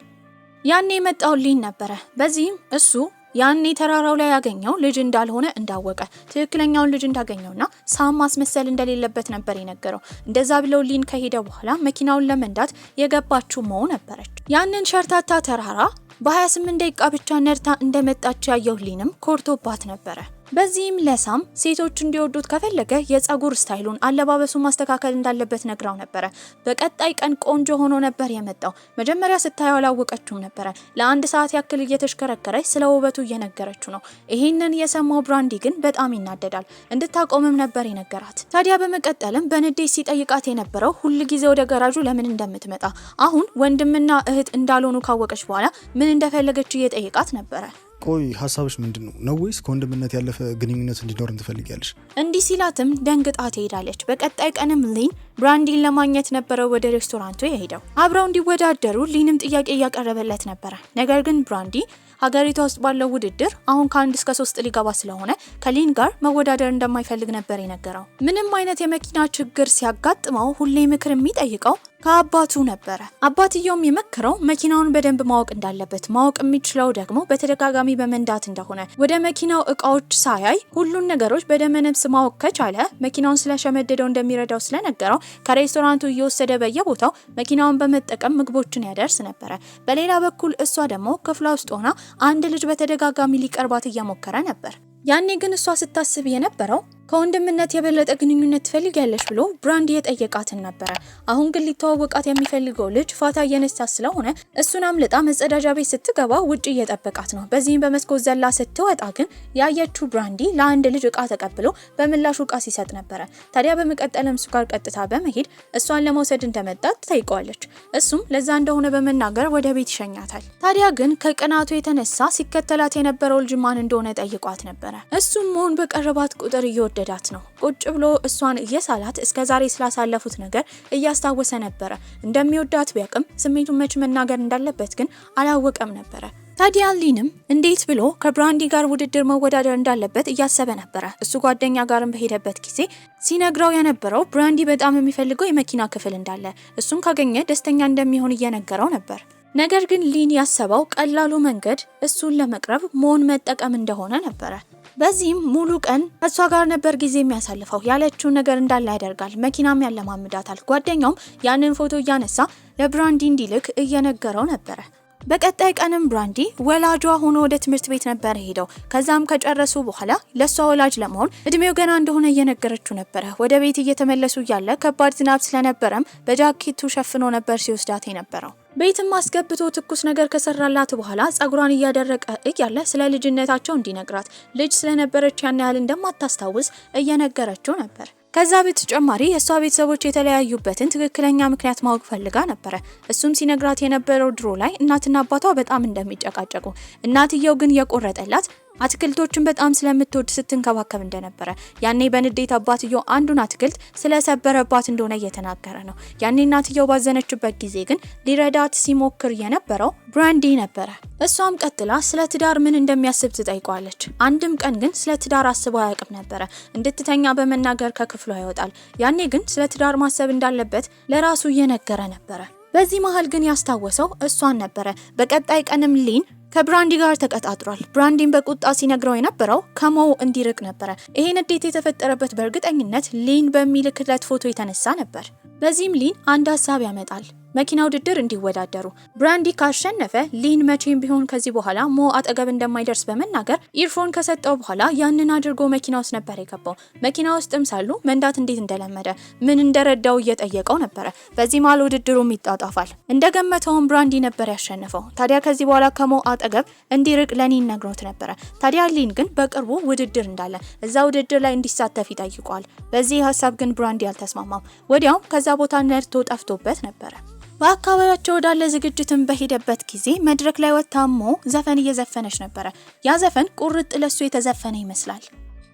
ያኔ የመጣው ሊን ነበረ። በዚህም እሱ ያኔ ተራራው ላይ ያገኘው ልጅ እንዳልሆነ እንዳወቀ ትክክለኛውን ልጅ እንዳገኘውና ሳም ማስመሰል እንደሌለበት ነበር የነገረው። እንደዛ ብለው ሊን ከሄደ በኋላ መኪናውን ለመንዳት የገባችው ሞ ነበረች። ያንን ሸርታታ ተራራ በ28 ደቂቃ ብቻ ነርታ እንደመጣች ያየው ሊንም ኮርቶባት ነበረ። በዚህም ለሳም ሴቶች እንዲወዱት ከፈለገ የጸጉር ስታይሉን አለባበሱን ማስተካከል እንዳለበት ነግራው ነበረ። በቀጣይ ቀን ቆንጆ ሆኖ ነበር የመጣው። መጀመሪያ ስታየው አላወቀችውም ነበረ። ለአንድ ሰዓት ያክል እየተሽከረከረች ስለ ውበቱ እየነገረችው ነው። ይሄንን የሰማው ብራንዲ ግን በጣም ይናደዳል። እንድታቆምም ነበር የነገራት። ታዲያ በመቀጠልም በንዴት ሲጠይቃት የነበረው ሁል ጊዜ ወደ ገራዡ ለምን እንደምትመጣ አሁን ወንድምና እህት እንዳልሆኑ ካወቀች በኋላ ምን እንደፈለገች እየጠየቃት ነበረ። ቆይ ሀሳብሽ ምንድነው? ነው ወይስ ከወንድምነት ያለፈ ግንኙነት እንዲኖርን ትፈልጊያለሽ? እንዲህ ሲላትም ደንግጣ ትሄዳለች። በቀጣይ ቀንም ሊን ብራንዲን ለማግኘት ነበረ ወደ ሬስቶራንቱ የሄደው። አብረው እንዲወዳደሩ ሊንም ጥያቄ እያቀረበለት ነበረ። ነገር ግን ብራንዲ ሀገሪቷ ውስጥ ባለው ውድድር አሁን ከ1 እስከ 3 ሊገባ ስለሆነ ከሊን ጋር መወዳደር እንደማይፈልግ ነበር የነገረው። ምንም አይነት የመኪና ችግር ሲያጋጥመው ሁሌ ምክር የሚጠይቀው ከአባቱ ነበረ። አባትየውም የመከረው መኪናውን በደንብ ማወቅ እንዳለበት፣ ማወቅ የሚችለው ደግሞ በተደጋጋሚ በመንዳት እንደሆነ፣ ወደ መኪናው እቃዎች ሳያይ ሁሉን ነገሮች በደመነፍስ ማወቅ ከቻለ መኪናውን ስለሸመደደው እንደሚረዳው ስለነገረው ከሬስቶራንቱ እየወሰደ በየቦታው መኪናውን በመጠቀም ምግቦችን ያደርስ ነበረ። በሌላ በኩል እሷ ደግሞ ክፍሏ ውስጥ ሆና አንድ ልጅ በተደጋጋሚ ሊቀርባት እየሞከረ ነበር። ያኔ ግን እሷ ስታስብ የነበረው ከወንድምነት የበለጠ ግንኙነት ትፈልጊያለሽ ብሎ ብራንዲ የጠየቃትን ነበረ። አሁን ግን ሊተዋወቃት የሚፈልገው ልጅ ፋታ እየነሳ ስለሆነ እሱን አምልጣ መጸዳጃ ቤት ስትገባ ውጪ እየጠበቃት ነው። በዚህም በመስኮት ዘላ ስትወጣ ግን ያየችው ብራንዲ ለአንድ ልጅ እቃ ተቀብሎ በምላሹ እቃ ሲሰጥ ነበረ። ታዲያ በመቀጠልም እሱ ጋር ቀጥታ በመሄድ እሷን ለመውሰድ እንደመጣ ትጠይቀዋለች። እሱም ለዛ እንደሆነ በመናገር ወደ ቤት ይሸኛታል። ታዲያ ግን ከቅናቱ የተነሳ ሲከተላት የነበረው ልጅ ማን እንደሆነ ጠይቋት ነበረ። እሱም መሆን በቀረባት ቁጥር እየወደዳት ነው። ቁጭ ብሎ እሷን እየሳላት እስከዛሬ ስላሳለፉት ነገር እያስታወሰ ነበረ። እንደሚወዳት ቢያቅም ስሜቱን መች መናገር እንዳለበት ግን አላወቀም ነበረ። ታዲያ ሊንም እንዴት ብሎ ከብራንዲ ጋር ውድድር መወዳደር እንዳለበት እያሰበ ነበረ። እሱ ጓደኛ ጋርም በሄደበት ጊዜ ሲነግረው የነበረው ብራንዲ በጣም የሚፈልገው የመኪና ክፍል እንዳለ፣ እሱን ካገኘ ደስተኛ እንደሚሆን እየነገረው ነበር። ነገር ግን ሊን ያሰበው ቀላሉ መንገድ እሱን ለመቅረብ ሞን መጠቀም እንደሆነ ነበረ። በዚህም ሙሉ ቀን ከሷ ጋር ነበር ጊዜ የሚያሳልፈው። ያለችውን ነገር እንዳለ ያደርጋል። መኪናም ያለማምዳታል። ጓደኛውም ያንን ፎቶ እያነሳ ለብራንዲ እንዲልክ እየነገረው ነበረ። በቀጣይ ቀንም ብራንዲ ወላጇ ሆኖ ወደ ትምህርት ቤት ነበር ሄደው። ከዛም ከጨረሱ በኋላ ለሷ ወላጅ ለመሆን እድሜው ገና እንደሆነ እየነገረችው ነበረ። ወደ ቤት እየተመለሱ እያለ ከባድ ዝናብ ስለነበረም በጃኬቱ ሸፍኖ ነበር ሲወስዳት የነበረው። ቤትም አስገብቶ ትኩስ ነገር ከሰራላት በኋላ ጸጉሯን እያደረቀ እያለ ስለ ልጅነታቸው እንዲነግራት፣ ልጅ ስለነበረች ያን ያህል እንደማታስታውስ እየነገረችው ነበር። ከዛ በተጨማሪ የሷ ቤተሰቦች የተለያዩበትን ትክክለኛ ምክንያት ማወቅ ፈልጋ ነበረ። እሱም ሲነግራት የነበረው ድሮ ላይ እናትና አባቷ በጣም እንደሚጨቃጨቁ፣ እናትየው ግን የቆረጠላት አትክልቶችን በጣም ስለምትወድ ስትንከባከብ እንደነበረ፣ ያኔ በንዴት አባትየው አንዱን አትክልት ስለሰበረባት እንደሆነ እየተናገረ ነው። ያኔ እናትየው ባዘነችበት ጊዜ ግን ሊረዳት ሲሞክር የነበረው ብራንዲ ነበረ። እሷም ቀጥላ ስለ ትዳር ምን እንደሚያስብ ትጠይቀዋለች። አንድም ቀን ግን ስለ ትዳር አስበው አያውቅም ነበረ። እንድትተኛ በመናገር ከክፍሏ ይወጣል። ያኔ ግን ስለ ትዳር ማሰብ እንዳለበት ለራሱ እየነገረ ነበረ። በዚህ መሃል ግን ያስታወሰው እሷን ነበረ። በቀጣይ ቀንም ሊን ከብራንዲ ጋር ተቀጣጥሯል። ብራንዲን በቁጣ ሲነግረው የነበረው ከሞው እንዲርቅ ነበረ። ይሄ ንዴት የተፈጠረበት በእርግጠኝነት ሊን በሚልክለት ፎቶ የተነሳ ነበር። በዚህም ሊን አንድ ሀሳብ ያመጣል። መኪና ውድድር እንዲወዳደሩ። ብራንዲ ካሸነፈ ሊን መቼም ቢሆን ከዚህ በኋላ ሞ አጠገብ እንደማይደርስ በመናገር ኢርፎን ከሰጠው በኋላ ያንን አድርጎ መኪና ውስጥ ነበር የገባው። መኪና ውስጥም ሳሉ መንዳት እንዴት እንደለመደ ምን እንደረዳው እየጠየቀው ነበረ። በዚህ መሃል ውድድሩም ይጣጣፋል። እንደገመተውም ብራንዲ ነበር ያሸነፈው። ታዲያ ከዚህ በኋላ ከሞ አጠገብ እንዲርቅ ለሊን ነግሮት ነበረ። ታዲያ ሊን ግን በቅርቡ ውድድር እንዳለ እዛ ውድድር ላይ እንዲሳተፍ ይጠይቀዋል። በዚህ ሀሳብ ግን ብራንዲ አልተስማማም። ወዲያውም ከዛ ቦታ ነድቶ ጠፍቶበት ነበረ። በአካባቢያቸው ወዳለ ዝግጅትን በሄደበት ጊዜ መድረክ ላይ ወጣሞ ዘፈን እየዘፈነች ነበረ። ያ ዘፈን ቁርጥ ለሱ የተዘፈነ ይመስላል።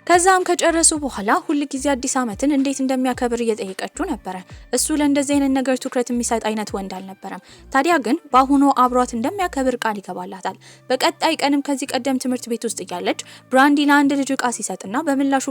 ከዛም ከጨረሱ በኋላ ሁሉ ጊዜ አዲስ አመትን እንዴት እንደሚያከብር እየጠየቀችው ነበረ። እሱ ለእንደዚህ አይነት ነገር ትኩረት የሚሰጥ አይነት ወንድ አልነበረም። ታዲያ ግን በአሁኑ አብሯት እንደሚያከብር ቃል ይገባላታል። በቀጣይ ቀንም ከዚህ ቀደም ትምህርት ቤት ውስጥ እያለች ብራንዲ ለአንድ ልጅ እቃ ሲሰጥና በምላሹ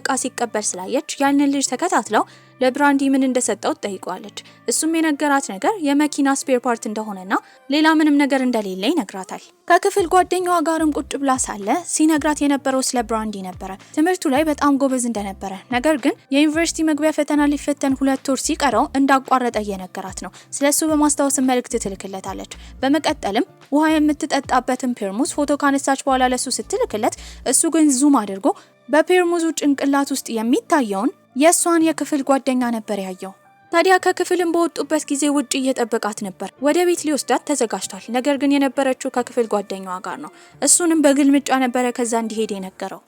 እቃ ሲቀበል ስላየች ያንን ልጅ ተከታትለው ለብራንዲ ምን እንደሰጠው ጠይቀዋለች። እሱም የነገራት ነገር የመኪና ስፔር ፓርት እንደሆነና ሌላ ምንም ነገር እንደሌለ ይነግራታል። ከክፍል ጓደኛዋ ጋርም ቁጭ ብላ ሳለ ሲነግራት የነበረው ስለ ብራንዲ ነበረ። ትምህርቱ ላይ በጣም ጎበዝ እንደነበረ፣ ነገር ግን የዩኒቨርሲቲ መግቢያ ፈተና ሊፈተን 2 ወር ሲቀረው እንዳቋረጠ እየነገራት ነው። ስለሱ በማስታወስ መልእክት ትልክለታለች። በመቀጠልም ውሃ የምትጠጣበትን ፔርሙዝ ፎቶ ካነሳች በኋላ ለሱ ስትልክለት እሱ ግን ዙም አድርጎ በፔርሙዙ ጭንቅላት ውስጥ የሚታየውን የሷን የክፍል ጓደኛ ነበር ያየው። ታዲያ ከክፍልም በወጡበት ጊዜ ውጪ እየጠበቃት ነበር። ወደ ቤት ሊወስዳት ተዘጋጅቷል። ነገር ግን የነበረችው ከክፍል ጓደኛዋ ጋር ነው። እሱንም በግልምጫ ነበረ ከዛ እንዲሄድ የነገረው።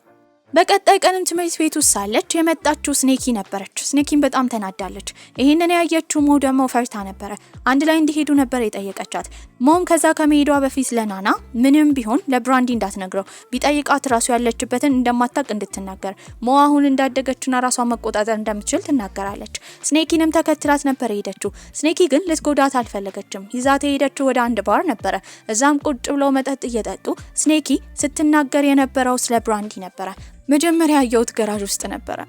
በቀጣይ ቀንም ትምህርት ቤት ውስጥ ሳለች የመጣችው ስኔኪ ነበረች። ስኔኪን በጣም ተናዳለች። ይህንን ያየችው ሞ ደግሞ ፈርታ ነበረ። አንድ ላይ እንዲሄዱ ነበር የጠየቀቻት። ሞም ከዛ ከመሄዷ በፊት ለናና ምንም ቢሆን ለብራንዲ እንዳትነግረው ቢጠይቃት ራሱ ያለችበትን እንደማታቅ እንድትናገር ሞ አሁን እንዳደገችና ራሷን መቆጣጠር እንደምትችል ትናገራለች። ስኔኪንም ተከትላት ነበር የሄደችው። ስኔኪ ግን ልትጎዳት አልፈለገችም። ይዛት የሄደችው ወደ አንድ ባር ነበረ። እዛም ቁጭ ብለው መጠጥ እየጠጡ ስኔኪ ስትናገር የነበረው ስለ ብራንዲ ነበረ። መጀመሪያ ያየሁት ገራዥ ውስጥ ነበረ።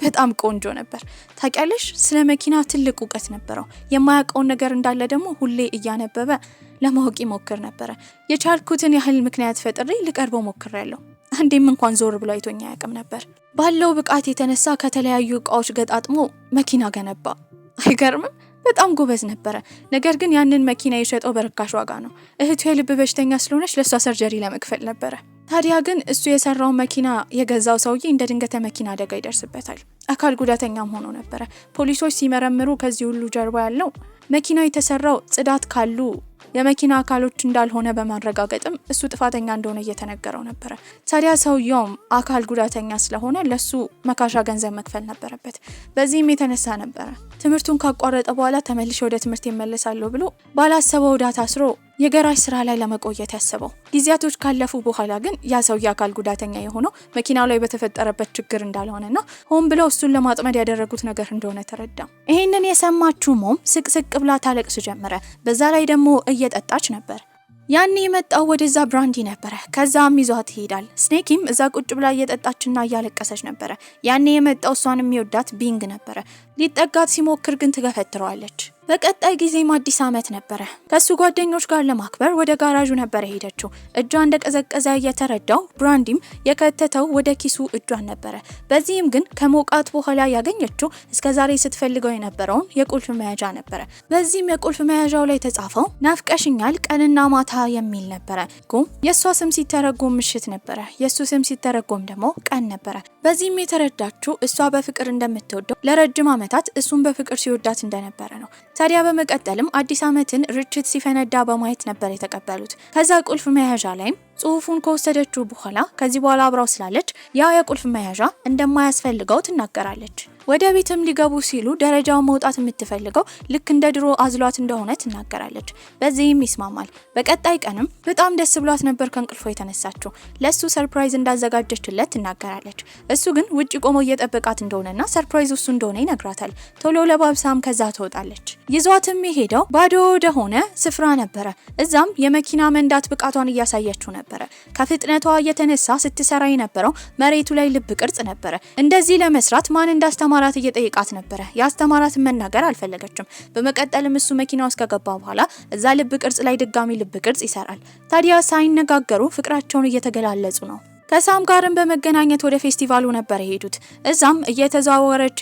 በጣም ቆንጆ ነበር። ታውቂያለሽ፣ ስለ መኪና ትልቅ እውቀት ነበረው። የማያውቀውን ነገር እንዳለ ደግሞ ሁሌ እያነበበ ለማወቅ ይሞክር ነበረ። የቻልኩትን ያህል ምክንያት ፈጥሬ ልቀርበው ሞክሬያለሁ። አንዴም እንኳን ዞር ብሎ አይቶኝ አያውቅም ነበር። ባለው ብቃት የተነሳ ከተለያዩ እቃዎች ገጣጥሞ መኪና ገነባ። አይገርምም? በጣም ጎበዝ ነበረ። ነገር ግን ያንን መኪና የሸጠው በርካሽ ዋጋ ነው። እህቱ የልብ በሽተኛ ስለሆነች ለሷ ሰርጀሪ ለመክፈል ነበረ። ታዲያ ግን እሱ የሰራው መኪና የገዛው ሰውዬ እንደ ድንገተ መኪና አደጋ ይደርስበታል። አካል ጉዳተኛም ሆኖ ነበረ። ፖሊሶች ሲመረምሩ ከዚህ ሁሉ ጀርባ ያለው መኪናው የተሰራው ጽዳት ካሉ የመኪና አካሎች እንዳልሆነ በማረጋገጥም እሱ ጥፋተኛ እንደሆነ እየተነገረው ነበረ። ታዲያ ሰውየውም አካል ጉዳተኛ ስለሆነ ለሱ መካሻ ገንዘብ መክፈል ነበረበት። በዚህም የተነሳ ነበረ ትምህርቱን ካቋረጠ በኋላ ተመልሼ ወደ ትምህርት ይመለሳለሁ ብሎ ባላሰበው ዕዳ ታስሮ የገራዥ ስራ ላይ ለመቆየት ያሰበው። ጊዜያቶች ካለፉ በኋላ ግን ያ ሰውዬ አካል ጉዳተኛ የሆነው መኪናው ላይ በተፈጠረበት ችግር እንዳልሆነና ሆን ብለው እሱን ለማጥመድ ያደረጉት ነገር እንደሆነ ተረዳ። ይሄንን የሰማችው ሞም ስቅስቅ ብላ ታለቅስ ጀመረ። በዛ ላይ ደግሞ እየጠጣች ነበር። ያኔ የመጣው ወደዛ ብራንዲ ነበረ። ከዛም ይዟት ይሄዳል። ስኔኪም እዛ ቁጭ ብላ እየጠጣችና እያለቀሰች ነበረ። ያኔ የመጣው እሷን የሚወዳት ቢንግ ነበረ። ሊጠጋት ሲሞክር ግን ትገፈትረዋለች። በቀጣይ ጊዜም አዲስ ዓመት ነበረ። ከሱ ጓደኞች ጋር ለማክበር ወደ ጋራዡ ነበር የሄደችው። እጇ እንደቀዘቀዘ እየተረዳው ብራንዲም የከተተው ወደ ኪሱ እጇን ነበረ። በዚህም ግን ከሞቃት በኋላ ያገኘችው እስከዛሬ ስትፈልገው የነበረውን የቁልፍ መያዣ ነበረ። በዚህም የቁልፍ መያዣው ላይ ተጻፈው ናፍቀሽኛል ቀንና ማታ የሚል ነበረ። ጉም የሷ ስም ሲተረጎም ምሽት ነበረ፣ የሱ ስም ሲተረጎም ደግሞ ቀን ነበረ። በዚህም የተረዳችው እሷ በፍቅር እንደምትወደው ለረጅም ዓመታት እሱን በፍቅር ሲወዳት እንደነበረ ነው። ታዲያ በመቀጠልም አዲስ ዓመትን ርችት ሲፈነዳ በማየት ነበር የተቀበሉት። ከዛ ቁልፍ መያዣ ላይም ጽሁፉን ከወሰደችው በኋላ ከዚህ በኋላ አብራው ስላለች ያ የቁልፍ መያዣ እንደማያስፈልገው ትናገራለች። ወደ ቤትም ሊገቡ ሲሉ ደረጃውን መውጣት የምትፈልገው ልክ እንደ ድሮ አዝሏት እንደሆነ ትናገራለች። በዚህም ይስማማል። በቀጣይ ቀንም በጣም ደስ ብሏት ነበር ከእንቅልፎ የተነሳችው። ለሱ ሰርፕራይዝ እንዳዘጋጀችለት ትናገራለች። እሱ ግን ውጭ ቆሞ እየጠበቃት እንደሆነና ሰርፕራይዝ እሱ እንደሆነ ይነግራታል። ቶሎ ለባብሳም ከዛ ትወጣለች። ይዟትም የሄደው ባዶ ወደሆነ ስፍራ ነበረ። እዛም የመኪና መንዳት ብቃቷን እያሳየችው ነበር። ከፍጥነቷ የተነሳ ስትሰራ የነበረው መሬቱ ላይ ልብ ቅርጽ ነበረ። እንደዚህ ለመስራት ማን እንዳስተማራት እየጠየቃት ነበረ። ያስተማራትን መናገር አልፈለገችም። በመቀጠልም እሱ መኪና ውስጥ ከገባ በኋላ እዛ ልብ ቅርጽ ላይ ድጋሚ ልብ ቅርጽ ይሰራል። ታዲያ ሳይነጋገሩ ፍቅራቸውን እየተገላለጹ ነው። ከሳም ጋርም በመገናኘት ወደ ፌስቲቫሉ ነበር የሄዱት። እዛም እየተዘዋወረች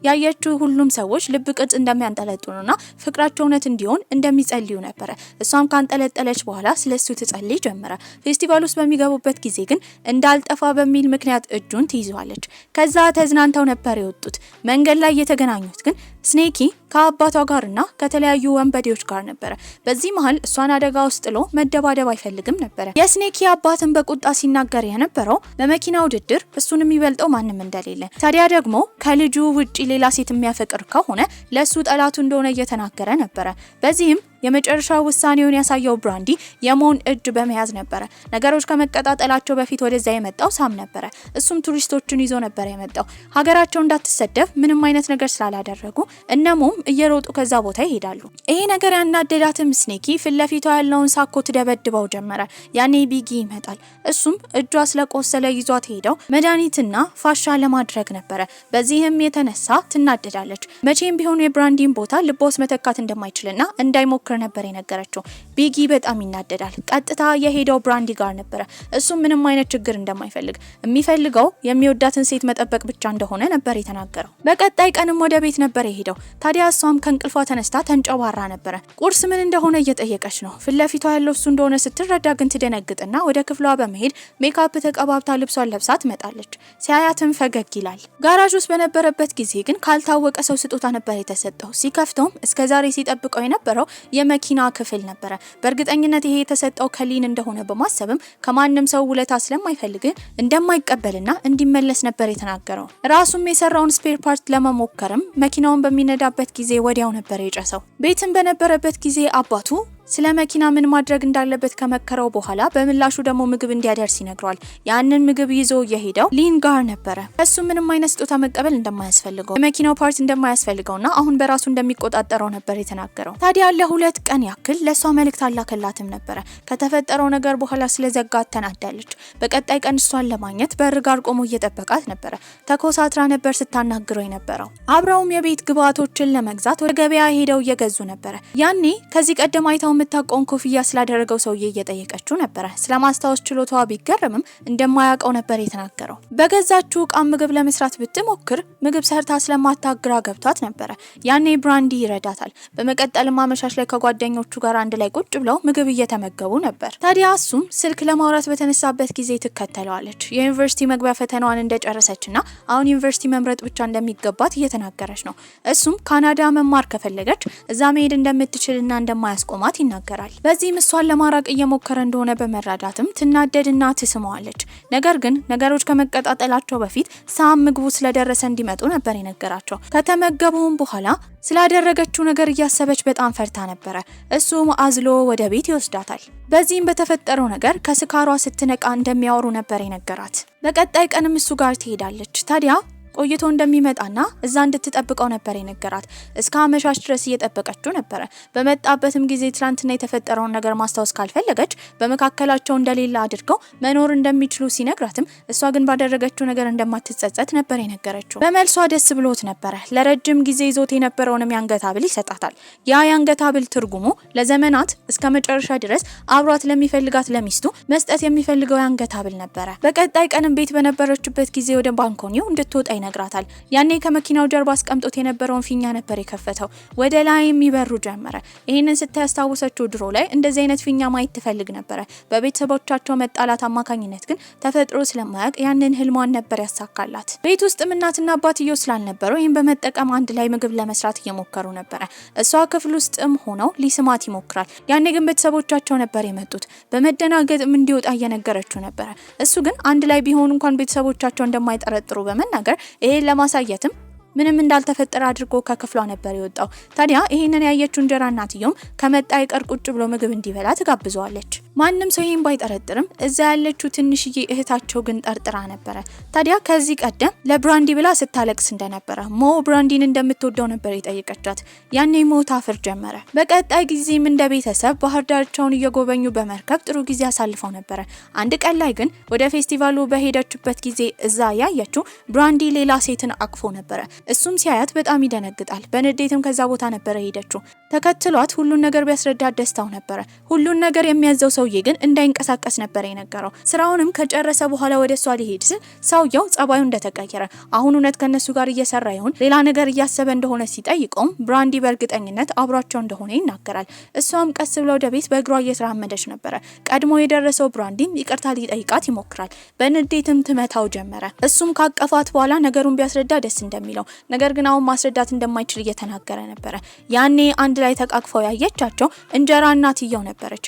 ያየችው ሁሉም ሰዎች ልብ ቅርጽ እንደሚያንጠለጥሉና ፍቅራቸው እውነት እንዲሆን እንደሚጸልዩ ነበረ። እሷም ካንጠለጠለች በኋላ ስለሱ ትጸልይ ጀመረ። ፌስቲቫል ውስጥ በሚገቡበት ጊዜ ግን እንዳልጠፋ በሚል ምክንያት እጁን ትይዘዋለች። ከዛ ተዝናንተው ነበር የወጡት። መንገድ ላይ የተገናኙት ግን ስኔኪ ከአባቷ ጋርና ከተለያዩ ወንበዴዎች ጋር ነበረ። በዚህ መሃል እሷን አደጋ ውስጥ ጥሎ መደባደብ አይፈልግም ነበረ። የስኔኪ አባትን በቁጣ ሲናገር የነበረው በመኪና ውድድር እሱን የሚበልጠው ማንም እንደሌለ፣ ታዲያ ደግሞ ከልጁ ውጪ ሌላ ሴት የሚያፈቅር ከሆነ ለሱ ጠላቱ እንደሆነ እየተናገረ ነበረ። በዚህም የመጨረሻ ውሳኔውን ያሳየው ብራንዲ የሞን እጅ በመያዝ ነበረ። ነገሮች ከመቀጣጠላቸው በፊት ወደዛ የመጣው ሳም ነበረ። እሱም ቱሪስቶችን ይዞ ነበር የመጣው። ሀገራቸው እንዳትሰደብ ምንም አይነት ነገር ስላላደረጉ እነሞም እየሮጡ ከዛ ቦታ ይሄዳሉ። ይሄ ነገር ያናደዳትም ስኔኪ ፊትለፊቷ ያለውን ሳኮ ትደበድበው ጀመረ። ያኔ ቢጊ ይመጣል። እሱም እጇ ስለቆሰለ ይዟት ሄደው መድኃኒትና ፋሻ ለማድረግ ነበረ። በዚህም የተነሳ ትናደዳለች። መቼም ቢሆን የብራንዲን ቦታ ልቧ ውስጥ መተካት እንደማይችልና እንዳይሞክር ነበር የነገረችው። ቢጊ በጣም ይናደዳል። ቀጥታ የሄደው ብራንዲ ጋር ነበረ። እሱም ምንም አይነት ችግር እንደማይፈልግ የሚፈልገው የሚወዳትን ሴት መጠበቅ ብቻ እንደሆነ ነበር የተናገረው። በቀጣይ ቀንም ወደ ቤት ነበር የሄደው። ታዲያ እሷም ከእንቅልፏ ተነስታ ተንጨባራ ነበረ። ቁርስ ምን እንደሆነ እየጠየቀች ነው። ፊትለፊቷ ያለው እሱ እንደሆነ ስትረዳ ግን ትደነግጥና ወደ ክፍሏ በመሄድ ሜካፕ ተቀባብታ ልብሷን ለብሳ ትመጣለች። ሲያያትም ፈገግ ይላል። ጋራዥ ውስጥ በነበረበት ጊዜ ግን ካልታወቀ ሰው ስጦታ ነበር የተሰጠው። ሲከፍተውም እስከዛሬ ሲጠብቀው የነበረው የመኪና ክፍል ነበረ። በእርግጠኝነት ይሄ የተሰጠው ከሊን እንደሆነ በማሰብም ከማንም ሰው ውለታ ስለማይፈልግ እንደማይቀበልና እንዲመለስ ነበር የተናገረው። ራሱም የሰራውን ስፔር ፓርት ለመሞከርም መኪናውን በሚነዳበት ጊዜ ወዲያው ነበር የጨሰው። ቤትም በነበረበት ጊዜ አባቱ ስለ መኪና ምን ማድረግ እንዳለበት ከመከረው በኋላ በምላሹ ደግሞ ምግብ እንዲያደርስ ይነግረዋል። ያንን ምግብ ይዞ የሄደው ሊን ጋር ነበረ። እሱ ምንም አይነት ስጦታ መቀበል እንደማያስፈልገው የመኪናው ፓርት እንደማያስፈልገውና አሁን በራሱ እንደሚቆጣጠረው ነበር የተናገረው። ታዲያ ለ2 ቀን ያክል ለሷ መልእክት አላከላትም ነበረ። ከተፈጠረው ነገር በኋላ ስለዘጋት ተናዳለች። በቀጣይ ቀን እሷን ለማግኘት በር ጋር ቆሞ እየጠበቃት ነበረ። ተኮሳትራ ነበር ስታናግረው የነበረው። አብረውም የቤት ግብአቶችን ለመግዛት ወደ ገበያ ሄደው እየገዙ ነበረ። ያኔ ከዚህ ቀደም አይታው የምታውቀውን ኮፍያ ስላደረገው ሰውዬ እየጠየቀችው ነበረ። ስለማስታወስ ችሎታዋ ቢገርምም እንደማያውቀው ነበር የተናገረው። በገዛችው ዕቃ ምግብ ለመስራት ብትሞክር ምግብ ሰርታ ስለማታግራ ገብቷት ነበረ። ያኔ ብራንዲ ይረዳታል። በመቀጠልም አመሻሽ ላይ ከጓደኞቹ ጋር አንድ ላይ ቁጭ ብለው ምግብ እየተመገቡ ነበር። ታዲያ እሱም ስልክ ለማውራት በተነሳበት ጊዜ ትከተለዋለች። የዩኒቨርሲቲ መግቢያ ፈተናዋን እንደጨረሰችና አሁን ዩኒቨርሲቲ መምረጥ ብቻ እንደሚገባት እየተናገረች ነው። እሱም ካናዳ መማር ከፈለገች እዛ መሄድ እንደምትችልና እንደማያስቆማት ይናገራል። በዚህም እሷን ለማራቅ እየሞከረ እንደሆነ በመረዳትም ትናደድና ትስመዋለች። ነገር ግን ነገሮች ከመቀጣጠላቸው በፊት ሳም ምግቡ ስለደረሰ እንዲመጡ ነበር የነገራቸው። ከተመገቡም በኋላ ስላደረገችው ነገር እያሰበች በጣም ፈርታ ነበረ። እሱም አዝሎ ወደ ቤት ይወስዳታል። በዚህም በተፈጠረው ነገር ከስካሯ ስትነቃ እንደሚያወሩ ነበር የነገራት። በቀጣይ ቀንም እሱ ጋር ትሄዳለች። ታዲያ ቆይቶ እንደሚመጣና እዛ እንድትጠብቀው ነበር የነገራት። እስከ አመሻሽ ድረስ እየጠበቀችው ነበረ። በመጣበትም ጊዜ ትላንትና የተፈጠረውን ነገር ማስታወስ ካልፈለገች በመካከላቸው እንደሌላ አድርገው መኖር እንደሚችሉ ሲነግራትም እሷ ግን ባደረገችው ነገር እንደማትጸጸት ነበር የነገረችው። በመልሷ ደስ ብሎት ነበረ። ለረጅም ጊዜ ይዞት የነበረውንም የአንገት ሐብል ይሰጣታል። ያ የአንገት ሐብል ትርጉሙ ለዘመናት እስከ መጨረሻ ድረስ አብሯት ለሚፈልጋት ለሚስቱ መስጠት የሚፈልገው የአንገት ሐብል ነበረ። በቀጣይ ቀንም ቤት በነበረችበት ጊዜ ወደ ባንኮኒው እንድትወጣ ይነግራታል። ያኔ ከመኪናው ጀርባ አስቀምጦት የነበረውን ፊኛ ነበር የከፈተው። ወደ ላይ የሚበሩ ጀመረ። ይህንን ስታያስታውሰችው ድሮ ላይ እንደዚህ አይነት ፊኛ ማየት ትፈልግ ነበረ። በቤተሰቦቻቸው መጣላት አማካኝነት ግን ተፈጥሮ ስለማያውቅ ያንን ህልሟን ነበር ያሳካላት። ቤት ውስጥም እናትና አባትየው ስላልነበሩ ይህን በመጠቀም አንድ ላይ ምግብ ለመስራት እየሞከሩ ነበረ። እሷ ክፍል ውስጥም ሆነው ሊስማት ይሞክራል። ያኔ ግን ቤተሰቦቻቸው ነበር የመጡት። በመደናገጥም እንዲወጣ እየነገረችው ነበረ። እሱ ግን አንድ ላይ ቢሆኑ እንኳን ቤተሰቦቻቸው እንደማይጠረጥሩ በመናገር ይሄን ለማሳየትም ምንም እንዳልተፈጠረ አድርጎ ከክፍሏ ነበር የወጣው። ታዲያ ይሄንን ያየችው እንጀራ እናትየውም ከመጣ ይቀር ቁጭ ብሎ ምግብ እንዲበላ ትጋብዘዋለች። ማንም ሰው ይሄን ባይጠረጥርም እዛ ያለችው ትንሽዬ እህታቸው ግን ጠርጥራ ነበረ። ታዲያ ከዚህ ቀደም ለብራንዲ ብላ ስታለቅስ እንደነበረ ሞ ብራንዲን እንደምትወደው ነበር የጠየቀቻት። ያኔ ሞ ታፍር ጀመረ። በቀጣይ ጊዜም እንደ ቤተሰብ ባህር ዳርቻውን እየጎበኙ በመርከብ ጥሩ ጊዜ አሳልፈው ነበረ። አንድ ቀን ላይ ግን ወደ ፌስቲቫሉ በሄደችበት ጊዜ እዛ ያየችው ብራንዲ ሌላ ሴትን አቅፎ ነበረ። እሱም ሲያያት በጣም ይደነግጣል። በንዴትም ከዛ ቦታ ነበረ ሄደችው። ተከትሏት ሁሉን ነገር ቢያስረዳት ደስታው ነበረ። ሁሉን ነገር የሚያዘው ሰውዬ ግን እንዳይንቀሳቀስ ነበር የነገረው። ስራውንም ከጨረሰ በኋላ ወደ እሷ ሊሄድ ሲል ሰውየው ጸባዩ እንደተቀየረ አሁን እውነት ከነሱ ጋር እየሰራ ይሆን ሌላ ነገር እያሰበ እንደሆነ ሲጠይቀውም ብራንዲ በእርግጠኝነት አብሯቸው እንደሆነ ይናገራል። እሷም ቀስ ብላ ወደ ቤት በእግሯ እየተራመደች ነበረ። ቀድሞ የደረሰው ብራንዲም ይቅርታ ሊጠይቃት ይሞክራል። በንዴትም ትመታው ጀመረ። እሱም ካቀፋት በኋላ ነገሩን ቢያስረዳ ደስ እንደሚለው ነገር ግን አሁን ማስረዳት እንደማይችል እየተናገረ ነበረ። ያኔ አንድ ላይ ተቃቅፈው ያየቻቸው እንጀራ እናትየው ነበረች።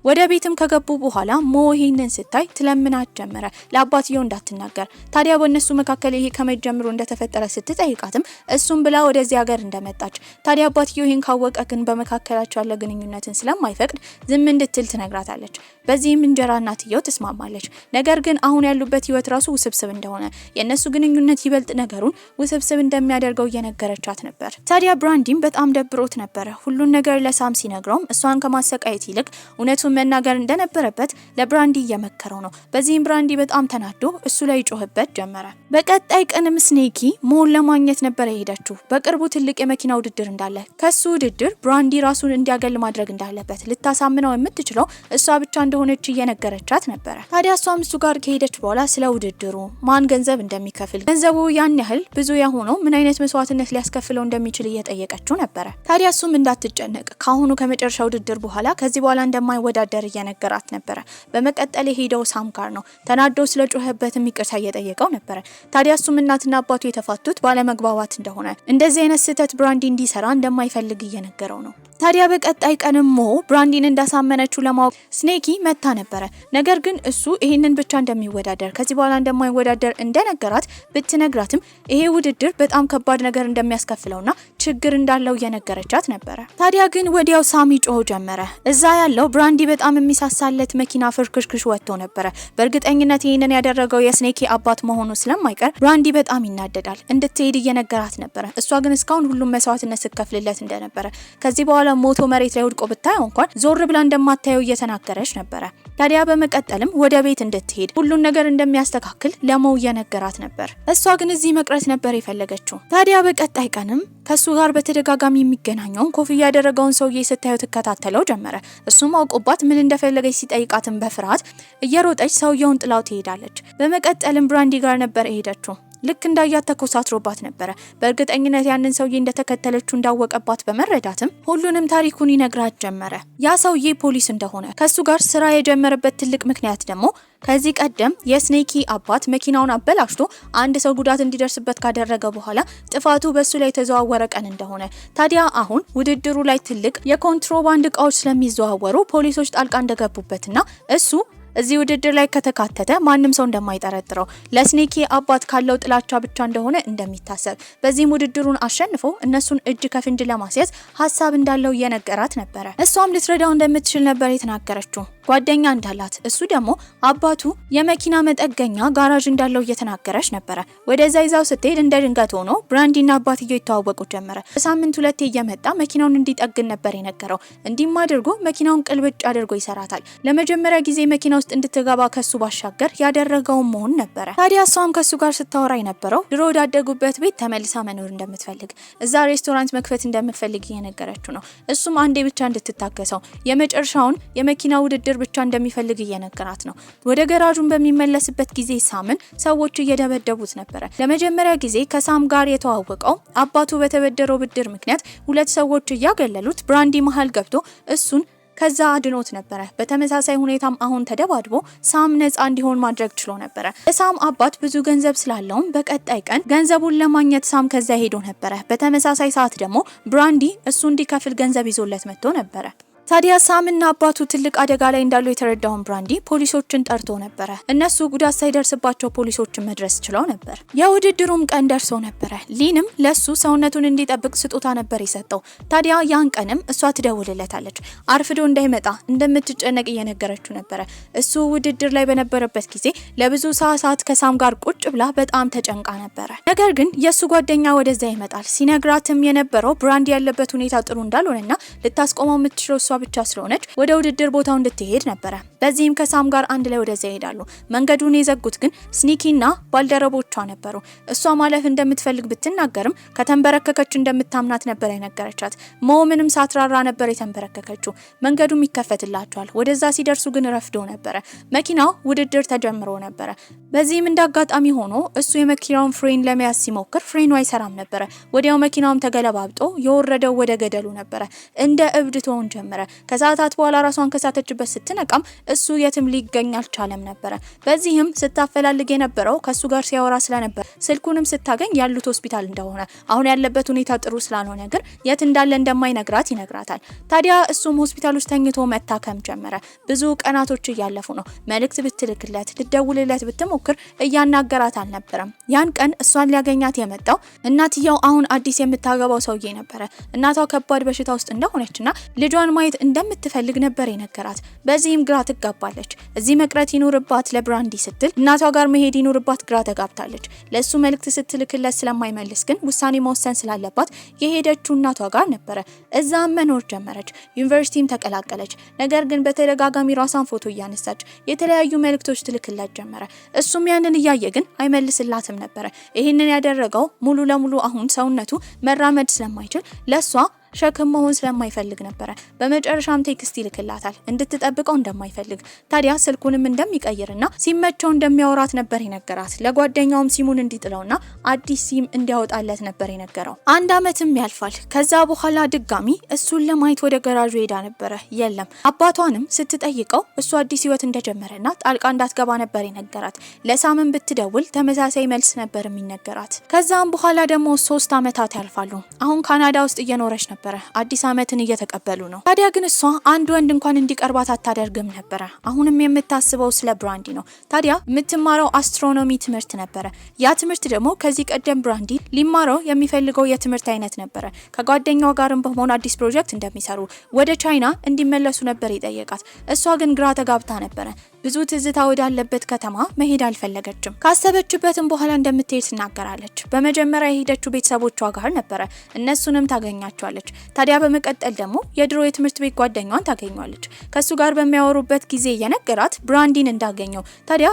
ወደ ቤትም ከገቡ በኋላ ሞ ይሄንን ስታይ ትለምናት ጀመረ ለአባትየው እንዳትናገር። ታዲያ በእነሱ መካከል ይሄ ከመጀመሩ እንደተፈጠረ ስትጠይቃትም እሱም ብላ ወደዚህ ሀገር እንደመጣች። ታዲያ አባትየው ይሄን ካወቀ ግን በመካከላቸው ያለ ግንኙነትን ስለማይፈቅድ ዝም እንድትል ትነግራታለች። በዚህም እንጀራ እናትየው ትስማማለች። ነገር ግን አሁን ያሉበት ህይወት ራሱ ውስብስብ እንደሆነ የእነሱ ግንኙነት ይበልጥ ነገሩን ውስብስብ እንደሚያደርገው እየነገረቻት ነበር። ታዲያ ብራንዲም በጣም ደብሮት ነበረ። ሁሉን ነገር ለሳም ሲነግረውም እሷን ከማሰቃየት ይልቅ እውነቱን መናገር እንደነበረበት ለብራንዲ እየመከረው ነው። በዚህም ብራንዲ በጣም ተናዶ እሱ ላይ ጮህበት ጀመረ። በቀጣይ ቀንም ስኔኪ ሞን ለማግኘት ነበር የሄደችው። በቅርቡ ትልቅ የመኪና ውድድር እንዳለ ከሱ ውድድር ብራንዲ ራሱን እንዲያገል ማድረግ እንዳለበት ልታሳምነው የምትችለው እሷ ብቻ እንደሆነች እየነገረቻት ነበረ። ታዲያ እሷም እሱ ጋር ከሄደች በኋላ ስለ ውድድሩ ማን ገንዘብ እንደሚከፍል ገንዘቡ ያን ያህል ብዙ የሆነው ምን አይነት መስዋዕትነት ሊያስከፍለው እንደሚችል እየጠየቀችው ነበረ። ታዲያ እሱም እንዳትጨነቅ ካሁኑ ከመጨረሻ ውድድር በኋላ ከዚህ በኋላ እንደማይወዳደር እየነገራት ነበረ። በመቀጠል የሄደው ሳም ጋር ነው። ተናዶ ስለጮኸበትም ይቅርታ እየጠየቀው ነበረ። ታዲያ እሱም እናትና አባቱ የተፋቱት ባለመግባባት እንደሆነ እንደዚህ አይነት ስህተት ብራንዲ እንዲሰራ እንደማይፈልግ እየነገረው ነው። ታዲያ በቀጣይ ቀንም ሞ ብራንዲን እንዳሳመነችው ለማወቅ ስኔኪ መታ ነበረ። ነገር ግን እሱ ይሄንን ብቻ እንደሚወዳደር ከዚህ በኋላ እንደማይወዳደር እንደነገራት ብትነግራትም ይሄ ውድድር በጣም ከባድ ነገር እንደሚያስከፍለውና ችግር እንዳለው እየነገረቻት ነበረ። ታዲያ ግን ወዲያው ሳሚ ጮህ ጀመረ። እዛ ያለው ብራንዲ በጣም የሚሳሳለት መኪና ፍርክሽክሽ ወጥቶ ነበረ። በእርግጠኝነት ይሄንን ያደረገው የስኔኪ አባት መሆኑ ስለማይቀር ብራንዲ በጣም ይናደዳል። እንድትሄድ እየነገራት ነበረ። እሷ ግን እስካሁን ሁሉም መስዋዕትነት ስትከፍልለት እንደነበረ ከዚህ በኋላ ሞቶ መሬት ላይ ወድቆ ብታየው እንኳን ዞር ብላ እንደማታየው እየተናገረች ነበረ። ታዲያ በመቀጠልም ወደ ቤት እንድትሄድ ሁሉን ነገር እንደሚያስተካክል ለሞው እየነገራት ነበር። እሷ ግን እዚህ መቅረት ነበር የፈለገችው። ታዲያ በቀጣይ ቀንም ከሱ ጋር በተደጋጋሚ የሚገናኘውን ኮፍያ ያደረገውን ሰውዬ ስታየው ትከታተለው ጀመረ። እሱም አውቆባት ምን እንደፈለገች ሲጠይቃትም በፍርሃት እየሮጠች ሰውየውን ጥላው ትሄዳለች። በመቀጠልም ብራንዲ ጋር ነበር የሄደችው። ልክ እንዳያት ተኮሳትሮባት ነበረ። በእርግጠኝነት ያንን ሰውዬ እንደተከተለችው እንዳወቀባት በመረዳትም ሁሉንም ታሪኩን ይነግራት ጀመረ። ያ ሰውዬ ፖሊስ እንደሆነ ከሱ ጋር ስራ የጀመረበት ትልቅ ምክንያት ደግሞ ከዚህ ቀደም የስኔኪ አባት መኪናውን አበላሽቶ አንድ ሰው ጉዳት እንዲደርስበት ካደረገ በኋላ ጥፋቱ በሱ ላይ የተዘዋወረ ቀን እንደሆነ። ታዲያ አሁን ውድድሩ ላይ ትልቅ የኮንትሮባንድ እቃዎች ስለሚዘዋወሩ ፖሊሶች ጣልቃ እንደገቡበትና እሱ እዚህ ውድድር ላይ ከተካተተ ማንም ሰው እንደማይጠረጥረው ለስኔኪ አባት ካለው ጥላቻ ብቻ እንደሆነ እንደሚታሰብ በዚህም ውድድሩን አሸንፎ እነሱን እጅ ከፍንጅ ለማስያዝ ሀሳብ እንዳለው እየነገራት ነበረ። እሷም ልትረዳው እንደምትችል ነበር የተናገረችው። ጓደኛ እንዳላት እሱ ደግሞ አባቱ የመኪና መጠገኛ ጋራዥ እንዳለው እየተናገረች ነበረ። ወደዛ ይዛው ስትሄድ እንደ ድንገት ሆኖ ብራንዲና አባትየው ይተዋወቁ ጀመረ። በሳምንት 2 እየመጣ መኪናውን እንዲጠግን ነበር የነገረው። እንዲህም አድርጎ መኪናውን ቅልብጭ አድርጎ ይሰራታል። ለመጀመሪያ ጊዜ መኪና ውስጥ እንድትገባ ከሱ ባሻገር ያደረገው መሆን ነበረ። ታዲያ እሷም ከሱ ጋር ስታወራ የነበረው ድሮ ወዳደጉበት ቤት ተመልሳ መኖር እንደምትፈልግ፣ እዛ ሬስቶራንት መክፈት እንደምትፈልግ እየነገረችው ነው። እሱም አንዴ ብቻ እንድትታገሰው የመጨረሻውን የመኪና ውድድር ብቻ እንደሚፈልግ እየነገራት ነው። ወደ ገራዡን በሚመለስበት ጊዜ ሳምን ሰዎች እየደበደቡት ነበረ። ለመጀመሪያ ጊዜ ከሳም ጋር የተዋወቀው አባቱ በተበደረው ብድር ምክንያት 2 ሰዎች እያገለሉት ብራንዲ መሃል ገብቶ እሱን ከዛ አድኖት ነበረ። በተመሳሳይ ሁኔታም አሁን ተደባድቦ ሳም ነፃ እንዲሆን ማድረግ ችሎ ነበረ። ሳም አባት ብዙ ገንዘብ ስላለውም በቀጣይ ቀን ገንዘቡን ለማግኘት ሳም ከዛ ሄዶ ነበረ። በተመሳሳይ ሰዓት ደግሞ ብራንዲ እሱ እንዲከፍል ገንዘብ ይዞለት መጥቶ ነበረ። ታዲያ ሳምና አባቱ ትልቅ አደጋ ላይ እንዳሉ የተረዳውን ብራንዲ ፖሊሶችን ጠርቶ ነበረ። እነሱ ጉዳት ሳይደርስባቸው ፖሊሶችን መድረስ ችለው ነበር። የውድድሩም ቀን ደርሶ ነበረ። ሊንም ለሱ ሰውነቱን እንዲጠብቅ ስጦታ ነበር የሰጠው። ታዲያ ያን ቀንም እሷ ትደውልለታለች። አርፍዶ እንዳይመጣ እንደምትጨነቅ እየነገረችው ነበረ። እሱ ውድድር ላይ በነበረበት ጊዜ ለብዙ ሰዓታት ከሳም ጋር ቁጭ ብላ በጣም ተጨንቃ ነበረ። ነገር ግን የሱ ጓደኛ ወደዛ ይመጣል። ሲነግራትም የነበረው ብራንዲ ያለበት ሁኔታ ጥሩ እንዳልሆነና ልታስቆመው የምትችለው እሷ ብቻ ስለሆነች ወደ ውድድር ቦታው እንድትሄድ ነበረ። በዚህም ከሳም ጋር አንድ ላይ ወደዛ ይሄዳሉ። መንገዱን የዘጉት ግን ስኒኪና ባልደረቦቿ ነበሩ። እሷ ማለፍ እንደምትፈልግ ብትናገርም ከተንበረከከች እንደምታምናት ነበር የነገረቻት። ሞ ምንም ሳትራራ ነበር የተንበረከከችው። መንገዱም ይከፈትላቸዋል። ወደዛ ሲደርሱ ግን ረፍዶ ነበረ። መኪናው ውድድር ተጀምሮ ነበረ። በዚህም እንዳጋጣሚ ሆኖ እሱ የመኪናውን ፍሬን ለመያዝ ሲሞክር ፍሬኑ አይሰራም ነበረ። ወዲያው መኪናውም ተገለባብጦ የወረደው ወደ ገደሉ ነበረ። እንደ እብድ ትሆን ጀመረ። ከሰዓታት በኋላ ራሷን ከሳተችበት ስትነቃም እሱ የትም ሊገኝ አልቻለም ነበረ። በዚህም ስታፈላልግ የነበረው ከሱ ጋር ሲያወራ ስለነበር ስልኩንም ስታገኝ ያሉት ሆስፒታል እንደሆነ፣ አሁን ያለበት ሁኔታ ጥሩ ስላልሆነ ግን የት እንዳለ እንደማይነግራት ይነግራታል። ታዲያ እሱም ሆስፒታል ውስጥ ተኝቶ መታከም ጀመረ። ብዙ ቀናቶች እያለፉ ነው። መልእክት ብትልክለት ልደውልለት ብትሞክር እያናገራት አልነበረም። ያን ቀን እሷን ሊያገኛት የመጣው እናትየው አሁን አዲስ የምታገባው ሰውዬ ነበረ። እናቷ ከባድ በሽታ ውስጥ እንደሆነችና ልጇን ማየት እንደምትፈልግ ነበር የነገራት። በዚህም ግራ ትጋባለች። እዚህ መቅረት ይኖርባት ለብራንዲ ስትል እናቷ ጋር መሄድ ይኖርባት ግራ ተጋብታለች። ለሱ መልእክት ስትልክለት ስለማይመልስ ግን ውሳኔ መወሰን ስላለባት የሄደችው እናቷ ጋር ነበረ። እዛም መኖር ጀመረች። ዩኒቨርሲቲም ተቀላቀለች። ነገር ግን በተደጋጋሚ ራሷን ፎቶ እያነሳች የተለያዩ መልእክቶች ትልክለት ጀመረ። እሱም ያንን እያየ ግን አይመልስላትም ነበረ። ይህንን ያደረገው ሙሉ ለሙሉ አሁን ሰውነቱ መራመድ ስለማይችል ለሷ ሸክም መሆን ስለማይፈልግ ነበረ። በመጨረሻም ቴክስት ይልክላታል እንድትጠብቀው እንደማይፈልግ። ታዲያ ስልኩንም እንደሚቀይርና ሲመቸው እንደሚያወራት ነበር የነገራት። ለጓደኛውም ሲሙን እንዲጥለውና አዲስ ሲም እንዲያወጣለት ነበር የነገረው። 1 ዓመትም ያልፋል። ከዛ በኋላ ድጋሚ እሱን ለማየት ወደ ገራዡ ሄዳ ነበረ። የለም። አባቷንም ስትጠይቀው እሱ አዲስ ህይወት እንደጀመረና ጣልቃ እንዳትገባ ነበር የነገራት። ለሳምን ብትደውል ተመሳሳይ መልስ ነበር የሚነገራት። ከዛም በኋላ ደግሞ 3 ዓመታት ያልፋሉ። አሁን ካናዳ ውስጥ እየኖረች ነበር። ነበር። አዲስ ዓመትን እየተቀበሉ ነው። ታዲያ ግን እሷ አንድ ወንድ እንኳን እንዲቀርባት አታደርግም ነበር። አሁንም የምታስበው ስለ ብራንዲ ነው። ታዲያ የምትማረው አስትሮኖሚ ትምህርት ነበር። ያ ትምህርት ደግሞ ከዚህ ቀደም ብራንዲ ሊማረው የሚፈልገው የትምህርት አይነት ነበር። ከጓደኛዋ ጋርም በመሆን አዲስ ፕሮጀክት እንደሚሰሩ ወደ ቻይና እንዲመለሱ ነበር የጠየቃት። እሷ ግን ግራ ተጋብታ ነበር። ብዙ ትዝታ ወዳለበት ከተማ መሄድ አልፈለገችም። ካሰበችበትም በኋላ እንደምትሄድ ትናገራለች። በመጀመሪያ የሄደችው ቤተሰቦቿ ጋር ነበረ። እነሱንም ታገኛቸዋለች። ታዲያ በመቀጠል ደግሞ የድሮ የትምህርት ቤት ጓደኛዋን ታገኛለች። ከሱ ጋር በሚያወሩበት ጊዜ የነገራት ብራንዲን እንዳገኘው፣ ታዲያ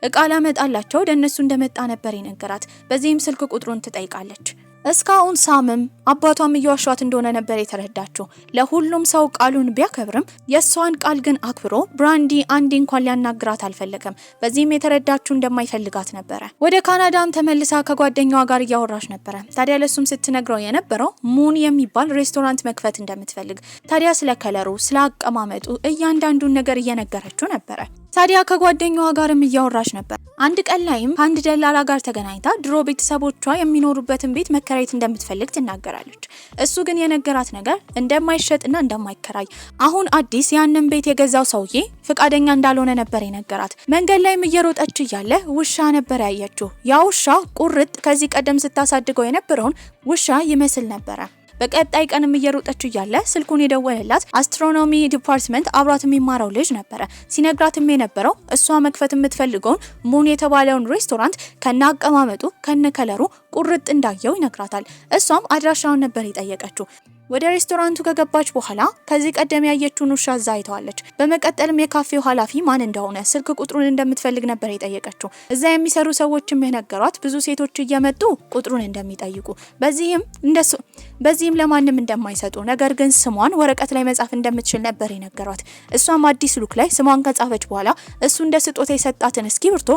እቃ ላመጣላቸው ወደ እነሱ እንደመጣ ነበር የነገራት። በዚህም ስልክ ቁጥሩን ትጠይቃለች። እስካሁን ሳምም አባቷም እየዋሻት እንደሆነ ነበር የተረዳችው። ለሁሉም ሰው ቃሉን ቢያከብርም የሷን ቃል ግን አክብሮ ብራንዲ አንዴ እንኳን ሊያናግራት አልፈለገም። በዚህም የተረዳችው እንደማይፈልጋት ነበረ። ወደ ካናዳም ተመልሳ ከጓደኛዋ ጋር እያወራች ነበረ። ታዲያ ለሱም ስትነግረው የነበረው ሙን የሚባል ሬስቶራንት መክፈት እንደምትፈልግ፣ ታዲያ ስለ ከለሩ፣ ስለ አቀማመጡ እያንዳንዱን ነገር እየነገረችው ነበረ። ታዲያ ከጓደኛዋ ጋርም እያወራች ነበር። አንድ ቀን ላይም ከአንድ ደላላ ጋር ተገናኝታ ድሮ ቤተሰቦቿ የሚኖሩበትን ቤት መከራየት እንደምትፈልግ ትናገራለች። እሱ ግን የነገራት ነገር እንደማይሸጥና እንደማይከራይ፣ አሁን አዲስ ያንን ቤት የገዛው ሰውዬ ፍቃደኛ እንዳልሆነ ነበር የነገራት። መንገድ ላይም እየሮጠች እያለ ውሻ ነበር ያየችው። ያ ውሻ ቁርጥ ከዚህ ቀደም ስታሳድገው የነበረውን ውሻ ይመስል ነበረ። በቀጣይ ቀንም እየሮጠች እያለ ስልኩን የደወለላት አስትሮኖሚ ዲፓርትመንት አብሯት የሚማረው ልጅ ነበረ። ሲነግራትም የነበረው እሷ መክፈት የምትፈልገውን ሙን የተባለውን ሬስቶራንት ከነ አቀማመጡ ከነ ከለሩ ቁርጥ እንዳየው ይነግራታል። እሷም አድራሻውን ነበር የጠየቀችው። ወደ ሬስቶራንቱ ከገባች በኋላ ከዚህ ቀደም ያየችውን ውሻ እዛ አይተዋለች። በመቀጠልም የካፌው ኃላፊ ማን እንደሆነ ስልክ ቁጥሩን እንደምትፈልግ ነበር የጠየቀችው። እዛ የሚሰሩ ሰዎችም የነገሯት ብዙ ሴቶች እየመጡ ቁጥሩን እንደሚጠይቁ፣ በዚህም ለማንም እንደማይሰጡ፣ ነገር ግን ስሟን ወረቀት ላይ መጻፍ እንደምትችል ነበር የነገሯት። እሷም አዲስ ሉክ ላይ ስሟን ከጻፈች በኋላ እሱ እንደ ስጦታ የሰጣትን እስክሪብቶ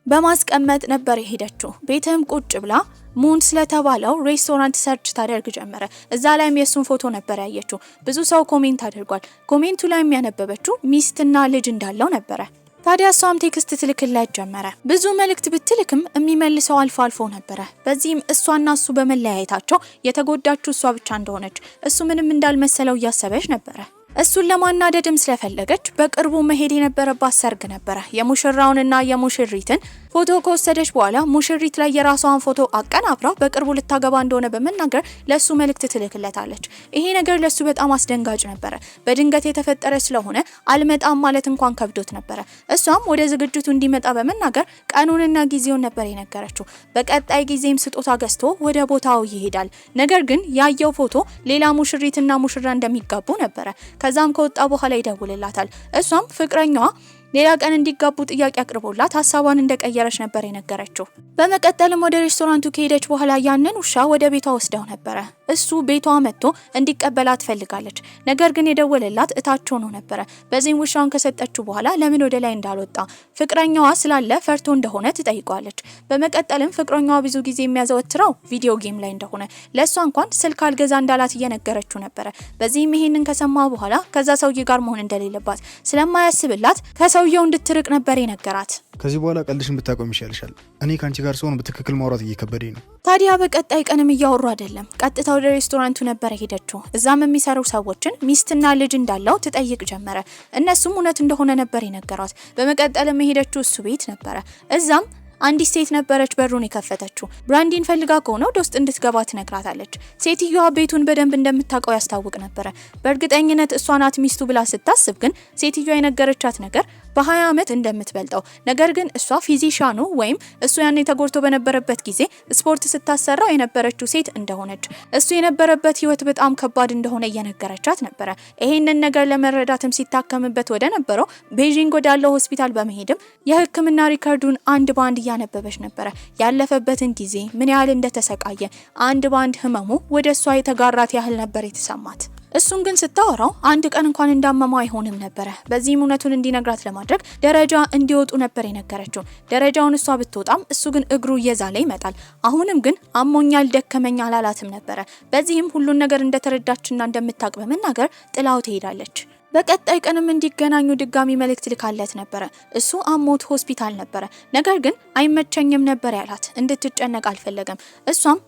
በማስቀመጥ ነበር የሄደችው። ቤትም ቁጭ ብላ ሙን ስለተባለው ሬስቶራንት ሰርች ታደርግ ጀመረ። እዛ ላይም የሱን ፎቶ ነበር ያየችው። ብዙ ሰው ኮሜንት አድርጓል። ኮሜንቱ ላይ የሚያነበበችው ሚስትና ልጅ እንዳለው ነበረ። ታዲያ እሷም ቴክስት ትልክላት ጀመረ። ብዙ መልእክት ብትልክም የሚመልሰው አልፎ አልፎ ነበረ። በዚህም እሷና እሱ በመለያየታቸው የተጎዳችው እሷ ብቻ እንደሆነች እሱ ምንም እንዳልመሰለው እያሰበች ነበረ። እሱን ለማናደድም ስለፈለገች በቅርቡ መሄድ የነበረባት ሰርግ ነበረ። የሙሽራውንና የሙሽሪትን ፎቶ ከወሰደች በኋላ ሙሽሪት ላይ የራሷን ፎቶ አቀናብራ በቅርቡ ልታገባ እንደሆነ በመናገር ለሱ መልእክት ትልክለታለች። ይሄ ነገር ለሱ በጣም አስደንጋጭ ነበረ። በድንገት የተፈጠረ ስለሆነ አልመጣም ማለት እንኳን ከብዶት ነበረ። እሷም ወደ ዝግጅቱ እንዲመጣ በመናገር ቀኑንና ጊዜውን ነበር የነገረችው። በቀጣይ ጊዜም ስጦታ ገዝቶ ወደ ቦታው ይሄዳል። ነገር ግን ያየው ፎቶ ሌላ ሙሽሪትና ሙሽራ እንደሚጋቡ ነበረ። ከዛም ከወጣ በኋላ ይደውልላታል። እሷም ፍቅረኛዋ ሌላ ቀን እንዲጋቡ ጥያቄ አቅርቦላት ሀሳቧን እንደቀየረች ነበር የነገረችው። በመቀጠልም ወደ ሬስቶራንቱ ከሄደች በኋላ ያንን ውሻ ወደ ቤቷ ወስደው ነበረ። እሱ ቤቷ መጥቶ እንዲቀበላት ፈልጋለች። ነገር ግን የደወለላት እታች ሆኖ ነበረ። በዚህም ውሻውን ከሰጠችው በኋላ ለምን ወደ ላይ እንዳልወጣ ፍቅረኛዋ ስላለ ፈርቶ እንደሆነ ትጠይቋለች። በመቀጠልም ፍቅረኛዋ ብዙ ጊዜ የሚያዘወትረው ቪዲዮ ጌም ላይ እንደሆነ ለእሷ እንኳን ስልክ አልገዛ እንዳላት እየነገረችው ነበረ። በዚህም ይሄንን ከሰማ በኋላ ከዛ ሰውዬ ጋር መሆን እንደሌለባት ስለማያስብላት ከሰውየው እንድትርቅ ነበር የነገራት። ከዚህ በኋላ ቀልድሽን ብታቆም ይሻልሻል። እኔ ካንቺ ጋር ስሆን በትክክል ማውራት እየከበደኝ ነው። ታዲያ በቀጣይ ቀንም እያወሩ አይደለም፣ ቀጥታ ወደ ሬስቶራንቱ ነበር ሄደችው። እዛም የሚሰሩ ሰዎችን ሚስትና ልጅ እንዳለው ትጠይቅ ጀመረ። እነሱም እውነት እንደሆነ ነበር የነገሯት። በመቀጠልም ሄደችው እሱ ቤት ነበረ። እዛም አንዲት ሴት ነበረች በሩን የከፈተችው። ብራንዲን ፈልጋ ከሆነ ወደ ውስጥ እንድትገባ ትነግራታለች። ሴትዮዋ ቤቱን በደንብ እንደምታውቀው ያስታውቅ ነበረ። በእርግጠኝነት እሷ ናት ሚስቱ ብላ ስታስብ ግን ሴትዮዋ የነገረቻት ነገር በ20 ዓመት እንደምትበልጠው፣ ነገር ግን እሷ ፊዚሻኑ ወይም እሱ ያኔ ተጎድቶ በነበረበት ጊዜ ስፖርት ስታሰራው የነበረችው ሴት እንደሆነች፣ እሱ የነበረበት ህይወት በጣም ከባድ እንደሆነ እየነገረቻት ነበረ። ይሄንን ነገር ለመረዳትም ሲታከምበት ወደ ነበረው ቤጂንግ ወዳለው ሆስፒታል በመሄድም የሕክምና ሪካርዱን አንድ ባንድ እያነበበች ነበረ። ያለፈበትን ጊዜ ምን ያህል እንደተሰቃየ አንድ ባንድ ህመሙ ወደ እሷ የተጋራት ያህል ነበር የተሰማት። እሱን ግን ስታወራው አንድ ቀን እንኳን እንዳመመው አይሆንም ነበረ። በዚህም እውነቱን እንዲነግራት ለማድረግ ደረጃ እንዲወጡ ነበር የነገረችው። ደረጃውን እሷ ብትወጣም እሱ ግን እግሩ እየዛለ ይመጣል። አሁንም ግን አሞኛል፣ ደከመኛ አላላትም ነበረ። በዚህም ሁሉን ነገር እንደተረዳችና እንደምታውቅ በመናገር ጥላው ትሄዳለች። በቀጣይ ቀንም እንዲገናኙ ድጋሚ መልእክት ልካለት ነበር። እሱ አሞት ሆስፒታል ነበር። ነገር ግን አይመቸኝም ነበር ያላት። እንድትጨነቅ አልፈለገም።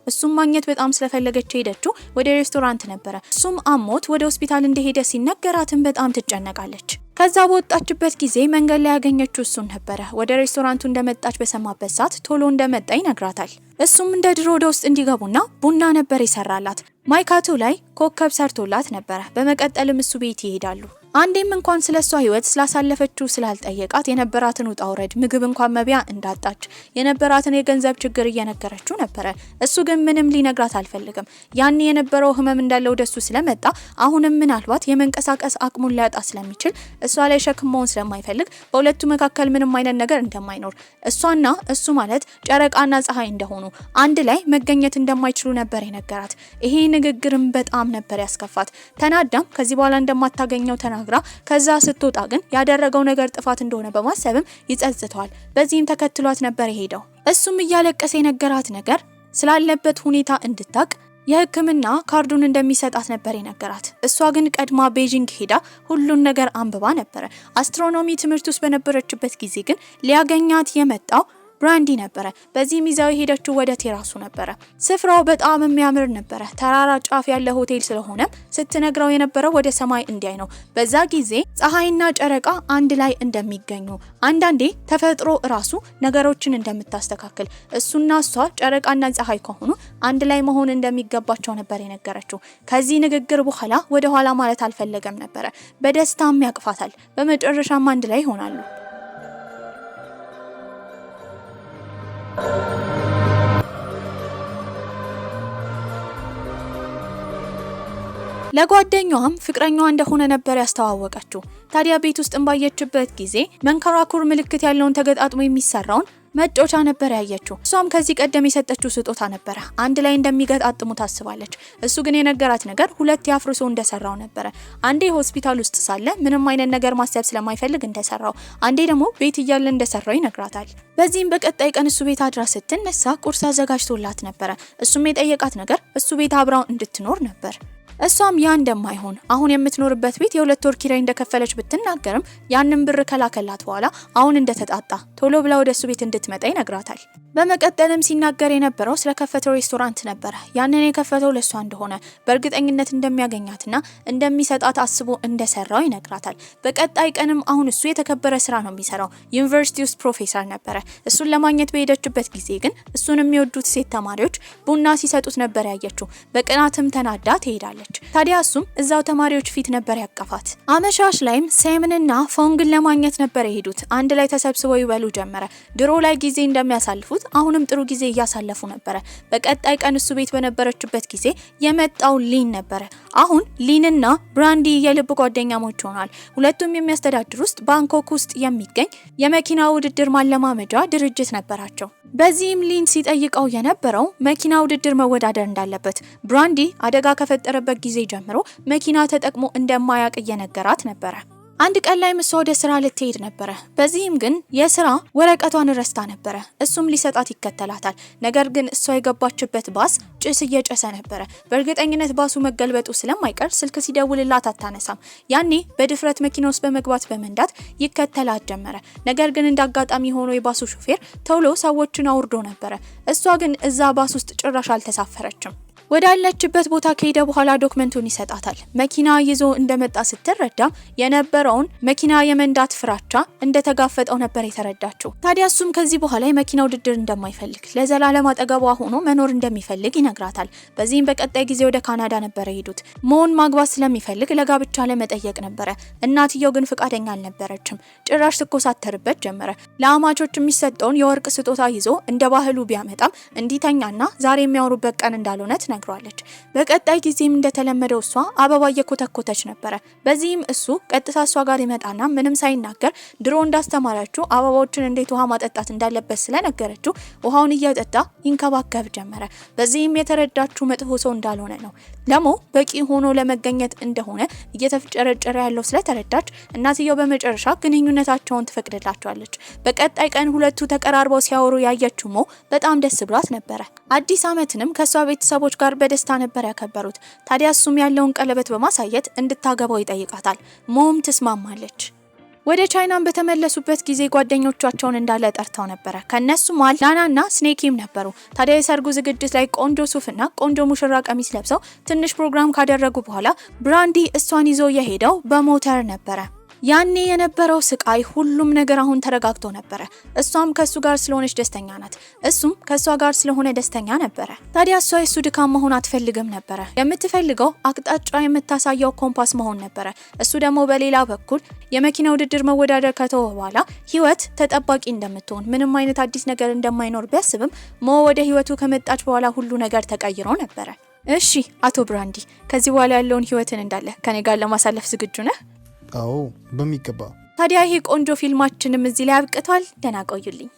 እሱም ማግኘት በጣም ስለፈለገች ሄደችው ወደ ሬስቶራንት ነበር። እሱም አሞት ወደ ሆስፒታል እንደሄደ ሲነገራትም በጣም ትጨነቃለች። ከዛ በወጣችበት ጊዜ መንገድ ላይ ያገኘችው እሱን ነበር። ወደ ሬስቶራንቱ እንደመጣች በሰማበት ሰዓት ቶሎ እንደመጣ ይነግራታል። እሱም እንደ ድሮ ወደ ውስጥ እንዲገቡና ቡና ነበር ይሰራላት። ማይካቱ ላይ ኮከብ ሰርቶላት ነበር። በመቀጠልም እሱ ቤት ይሄዳሉ። አንዴም እንኳን ስለሷ ህይወት ስላሳለፈችው ስላልጠየቃት የነበራትን ውጣ ውረድ፣ ምግብ እንኳን መብያ እንዳጣች፣ የነበራትን የገንዘብ ችግር እየነገረችው ነበር። እሱ ግን ምንም ሊነግራት አልፈልግም። ያኔ የነበረው ህመም እንዳለው ደሱ ስለመጣ አሁንም ምናልባት የመንቀሳቀስ አቅሙን ሊያጣ ስለሚችል እሷ ላይ ሸክም መሆን ስለማይፈልግ በሁለቱ መካከል ምንም አይነት ነገር እንደማይኖር፣ እሷና እሱ ማለት ጨረቃና ፀሐይ እንደሆኑ አንድ ላይ መገኘት እንደማይችሉ ነበር የነገራት። ይሄ ንግግርም በጣም ነበር ያስከፋት። ተናዳም ከዚህ በኋላ እንደማታገኘው ተናግራ ከዛ ስትወጣ ግን ያደረገው ነገር ጥፋት እንደሆነ በማሰብም ይጸጽተዋል። በዚህም ተከትሏት ነበር የሄደው። እሱም እያለቀሰ የነገራት ነገር ስላለበት ሁኔታ እንድታቅ የህክምና ካርዱን እንደሚሰጣት ነበር የነገራት። እሷ ግን ቀድማ ቤጂንግ ሄዳ ሁሉን ነገር አንብባ ነበር። አስትሮኖሚ ትምህርት ውስጥ በነበረችበት ጊዜ ግን ሊያገኛት የመጣው ብራንዲ ነበረ። በዚህም ይዛው ሄደችው ወደ ቴራሱ ነበረ። ስፍራው በጣም የሚያምር ነበረ። ተራራ ጫፍ ያለ ሆቴል ስለሆነ ስትነግረው የነበረው ወደ ሰማይ እንዲያይ ነው። በዛ ጊዜ ፀሐይና ጨረቃ አንድ ላይ እንደሚገኙ፣ አንዳንዴ ተፈጥሮ እራሱ ነገሮችን እንደምታስተካክል፣ እሱና እሷ ጨረቃና ፀሐይ ከሆኑ አንድ ላይ መሆን እንደሚገባቸው ነበር የነገረችው። ከዚህ ንግግር በኋላ ወደ ኋላ ማለት አልፈለገም ነበረ። በደስታም ያቅፋታል። በመጨረሻም አንድ ላይ ይሆናሉ። ለጓደኛዋም ፍቅረኛዋ እንደሆነ ነበር ያስተዋወቀችው። ታዲያ ቤት ውስጥ ባየችበት ጊዜ መንከራኩር ምልክት ያለውን ተገጣጥሞ የሚሰራውን መጮቻ ነበር ያየችው። እሷም ከዚህ ቀደም የሰጠችው ስጦታ ነበር። አንድ ላይ እንደሚገጣጥሙ ታስባለች። እሱ ግን የነገራት ነገር ሁለት ያፍርሶ እንደሰራው ነበር። አንዴ ሆስፒታል ውስጥ ሳለ ምንም አይነት ነገር ማሰብ ስለማይፈልግ እንደሰራው፣ አንዴ ደግሞ ቤት እያለ እንደሰራው ይነግራታል። በዚህም በቀጣይ ቀን እሱ ቤት አድራ ስትነሳ ቁርስ አዘጋጅቶላት ነበር። እሱም የጠየቃት ነገር እሱ ቤት አብራው እንድትኖር ነበር። እሷም ያ እንደማይሆን አሁን የምትኖርበት ቤት የ2 ወር ኪራይ እንደከፈለች ብትናገርም ያንን ብር ከላከላት በኋላ አሁን እንደተጣጣ ቶሎ ብላ ወደ እሱ ቤት እንድትመጣ ይነግራታል። በመቀጠልም ሲናገር የነበረው ስለከፈተው ሬስቶራንት ነበር። ያንን የከፈተው ለሷ እንደሆነ በእርግጠኝነት እንደሚያገኛትና እንደሚሰጣት አስቦ እንደሰራው ይነግራታል። በቀጣይ ቀንም አሁን እሱ የተከበረ ስራ ነው የሚሰራው። ዩኒቨርሲቲ ውስጥ ፕሮፌሰር ነበረ። እሱን ለማግኘት በሄደችበት ጊዜ ግን እሱን የሚወዱት ሴት ተማሪዎች ቡና ሲሰጡት ነበር ያየችው። በቅናትም ተናዳ ትሄዳለች። ታዲያ እሱም እዛው ተማሪዎች ፊት ነበር ያቀፋት። አመሻሽ ላይም ሴምንና ፎንግን ለማግኘት ነበር የሄዱት። አንድ ላይ ተሰብስበው ይበሉ ጀመረ። ድሮ ላይ ጊዜ እንደሚያሳልፉት አሁንም ጥሩ ጊዜ እያሳለፉ ነበር። በቀጣይ ቀን እሱ ቤት በነበረችበት ጊዜ የመጣው ሊን ነበር። አሁን ሊንና ብራንዲ የልብ ጓደኛሞች ሆኗል። ሁለቱም የሚያስተዳድር ውስጥ ባንኮክ ውስጥ የሚገኝ የመኪና ውድድር ማለማመጃ ድርጅት ነበራቸው። በዚህም ሊን ሲጠይቀው የነበረው መኪና ውድድር መወዳደር እንዳለበት፣ ብራንዲ አደጋ ከፈጠረበት ጊዜ ጀምሮ መኪና ተጠቅሞ እንደማያውቅ እየነገራት ነበረ። አንድ ቀን ላይ እሷ ወደ ስራ ልትሄድ ነበረ። በዚህም ግን የስራ ወረቀቷን ረስታ ነበረ። እሱም ሊሰጣት ይከተላታል። ነገር ግን እሷ የገባችበት ባስ ጭስ እየጨሰ ነበረ። በእርግጠኝነት ባሱ መገልበጡ ስለማይቀር ስልክ ሲደውልላት አታነሳም። ያኔ በድፍረት መኪና ውስጥ በመግባት በመንዳት ይከተላት ጀመረ። ነገር ግን እንዳጋጣሚ ሆኖ የባሱ ሹፌር ቶሎ ሰዎችን አውርዶ ነበረ። እሷ ግን እዛ ባስ ውስጥ ጭራሽ አልተሳፈረችም። ወዳለችበት ቦታ ከሄደ በኋላ ዶክመንቱን ይሰጣታል። መኪና ይዞ እንደመጣ ስትረዳ የነበረውን መኪና የመንዳት ፍራቻ እንደተጋፈጠው ነበር የተረዳችው። ታዲያ እሱም ከዚህ በኋላ የመኪና ውድድር እንደማይፈልግ ለዘላለም አጠገቧ ሆኖ መኖር እንደሚፈልግ ይነግራታል። በዚህም በቀጣይ ጊዜ ወደ ካናዳ ነበር የሄዱት። ሞን ማግባት ስለሚፈልግ ለጋብቻ ለመጠየቅ ነበረ። እናትየው ግን ፍቃደኛ አልነበረችም። ጭራሽ ትኮሳተርበት ጀመረ። ለአማቾች የሚሰጠውን የወርቅ ስጦታ ይዞ እንደ ባህሉ ቢያመጣም እንዲተኛና ዛሬ የሚያወሩበት ቀን እንዳልሆነ ትነግራለች። በቀጣይ ጊዜም እንደተለመደው እሷ አበባ እየኮተኮተች ነበረ። በዚህም እሱ ቀጥታ እሷ ጋር ይመጣና ምንም ሳይናገር ድሮ እንዳስተማረችው አበባዎችን እንዴት ውሃ ማጠጣት እንዳለበት ስለነገረችው ውሃውን እያጠጣ ይንከባከብ ጀመረ። በዚህም የተረዳችው መጥፎ ሰው እንዳልሆነ ነው፣ ለሞ በቂ ሆኖ ለመገኘት እንደሆነ እየተፍጨረጨረ ያለው ስለተረዳች እናትየው በመጨረሻ ግንኙነታቸውን ትፈቅድላቸዋለች። በቀጣይ ቀን ሁለቱ ተቀራርበው ሲያወሩ ያየችው ሞ በጣም ደስ ብሏት ነበረ። አዲስ አመትንም ከሷ ቤተሰቦች ጋር በደስታ ነበር ያከበሩት። ታዲያ እሱም ያለውን ቀለበት በማሳየት እንድታገባው ይጠይቃታል። ሞም ትስማማለች። ወደ ቻይናን በተመለሱበት ጊዜ ጓደኞቻቸውን እንዳለ ጠርተው ነበረ። ከነሱ መሃል ናናና ስኔኪም ነበሩ። ታዲያ የሰርጉ ዝግጅት ላይ ቆንጆ ሱፍና ቆንጆ ሙሽራ ቀሚስ ለብሰው ትንሽ ፕሮግራም ካደረጉ በኋላ ብራንዲ እሷን ይዞ የሄደው በሞተር ነበረ። ያኔ የነበረው ስቃይ ሁሉም ነገር አሁን ተረጋግቶ ነበረ። እሷም ከሱ ጋር ስለሆነች ደስተኛ ናት፣ እሱም ከሷ ጋር ስለሆነ ደስተኛ ነበረ። ታዲያ እሷ የሱ ድካም መሆን አትፈልግም ነበረ። የምትፈልገው አቅጣጫ የምታሳየው ኮምፓስ መሆን ነበረ። እሱ ደግሞ በሌላ በኩል የመኪና ውድድር መወዳደር ከተወ በኋላ ህይወት ተጠባቂ እንደምትሆን ምንም አይነት አዲስ ነገር እንደማይኖር ቢያስብም ሞ ወደ ህይወቱ ከመጣች በኋላ ሁሉ ነገር ተቀይሮ ነበረ። እሺ አቶ ብራንዲ፣ ከዚህ በኋላ ያለውን ህይወትን እንዳለ ከኔ ጋር ለማሳለፍ ዝግጁ ነህ? አዎ በሚገባ። ታዲያ ይሄ ቆንጆ ፊልማችንም እዚህ ላይ አብቅቷል። ደህና ቆዩልኝ።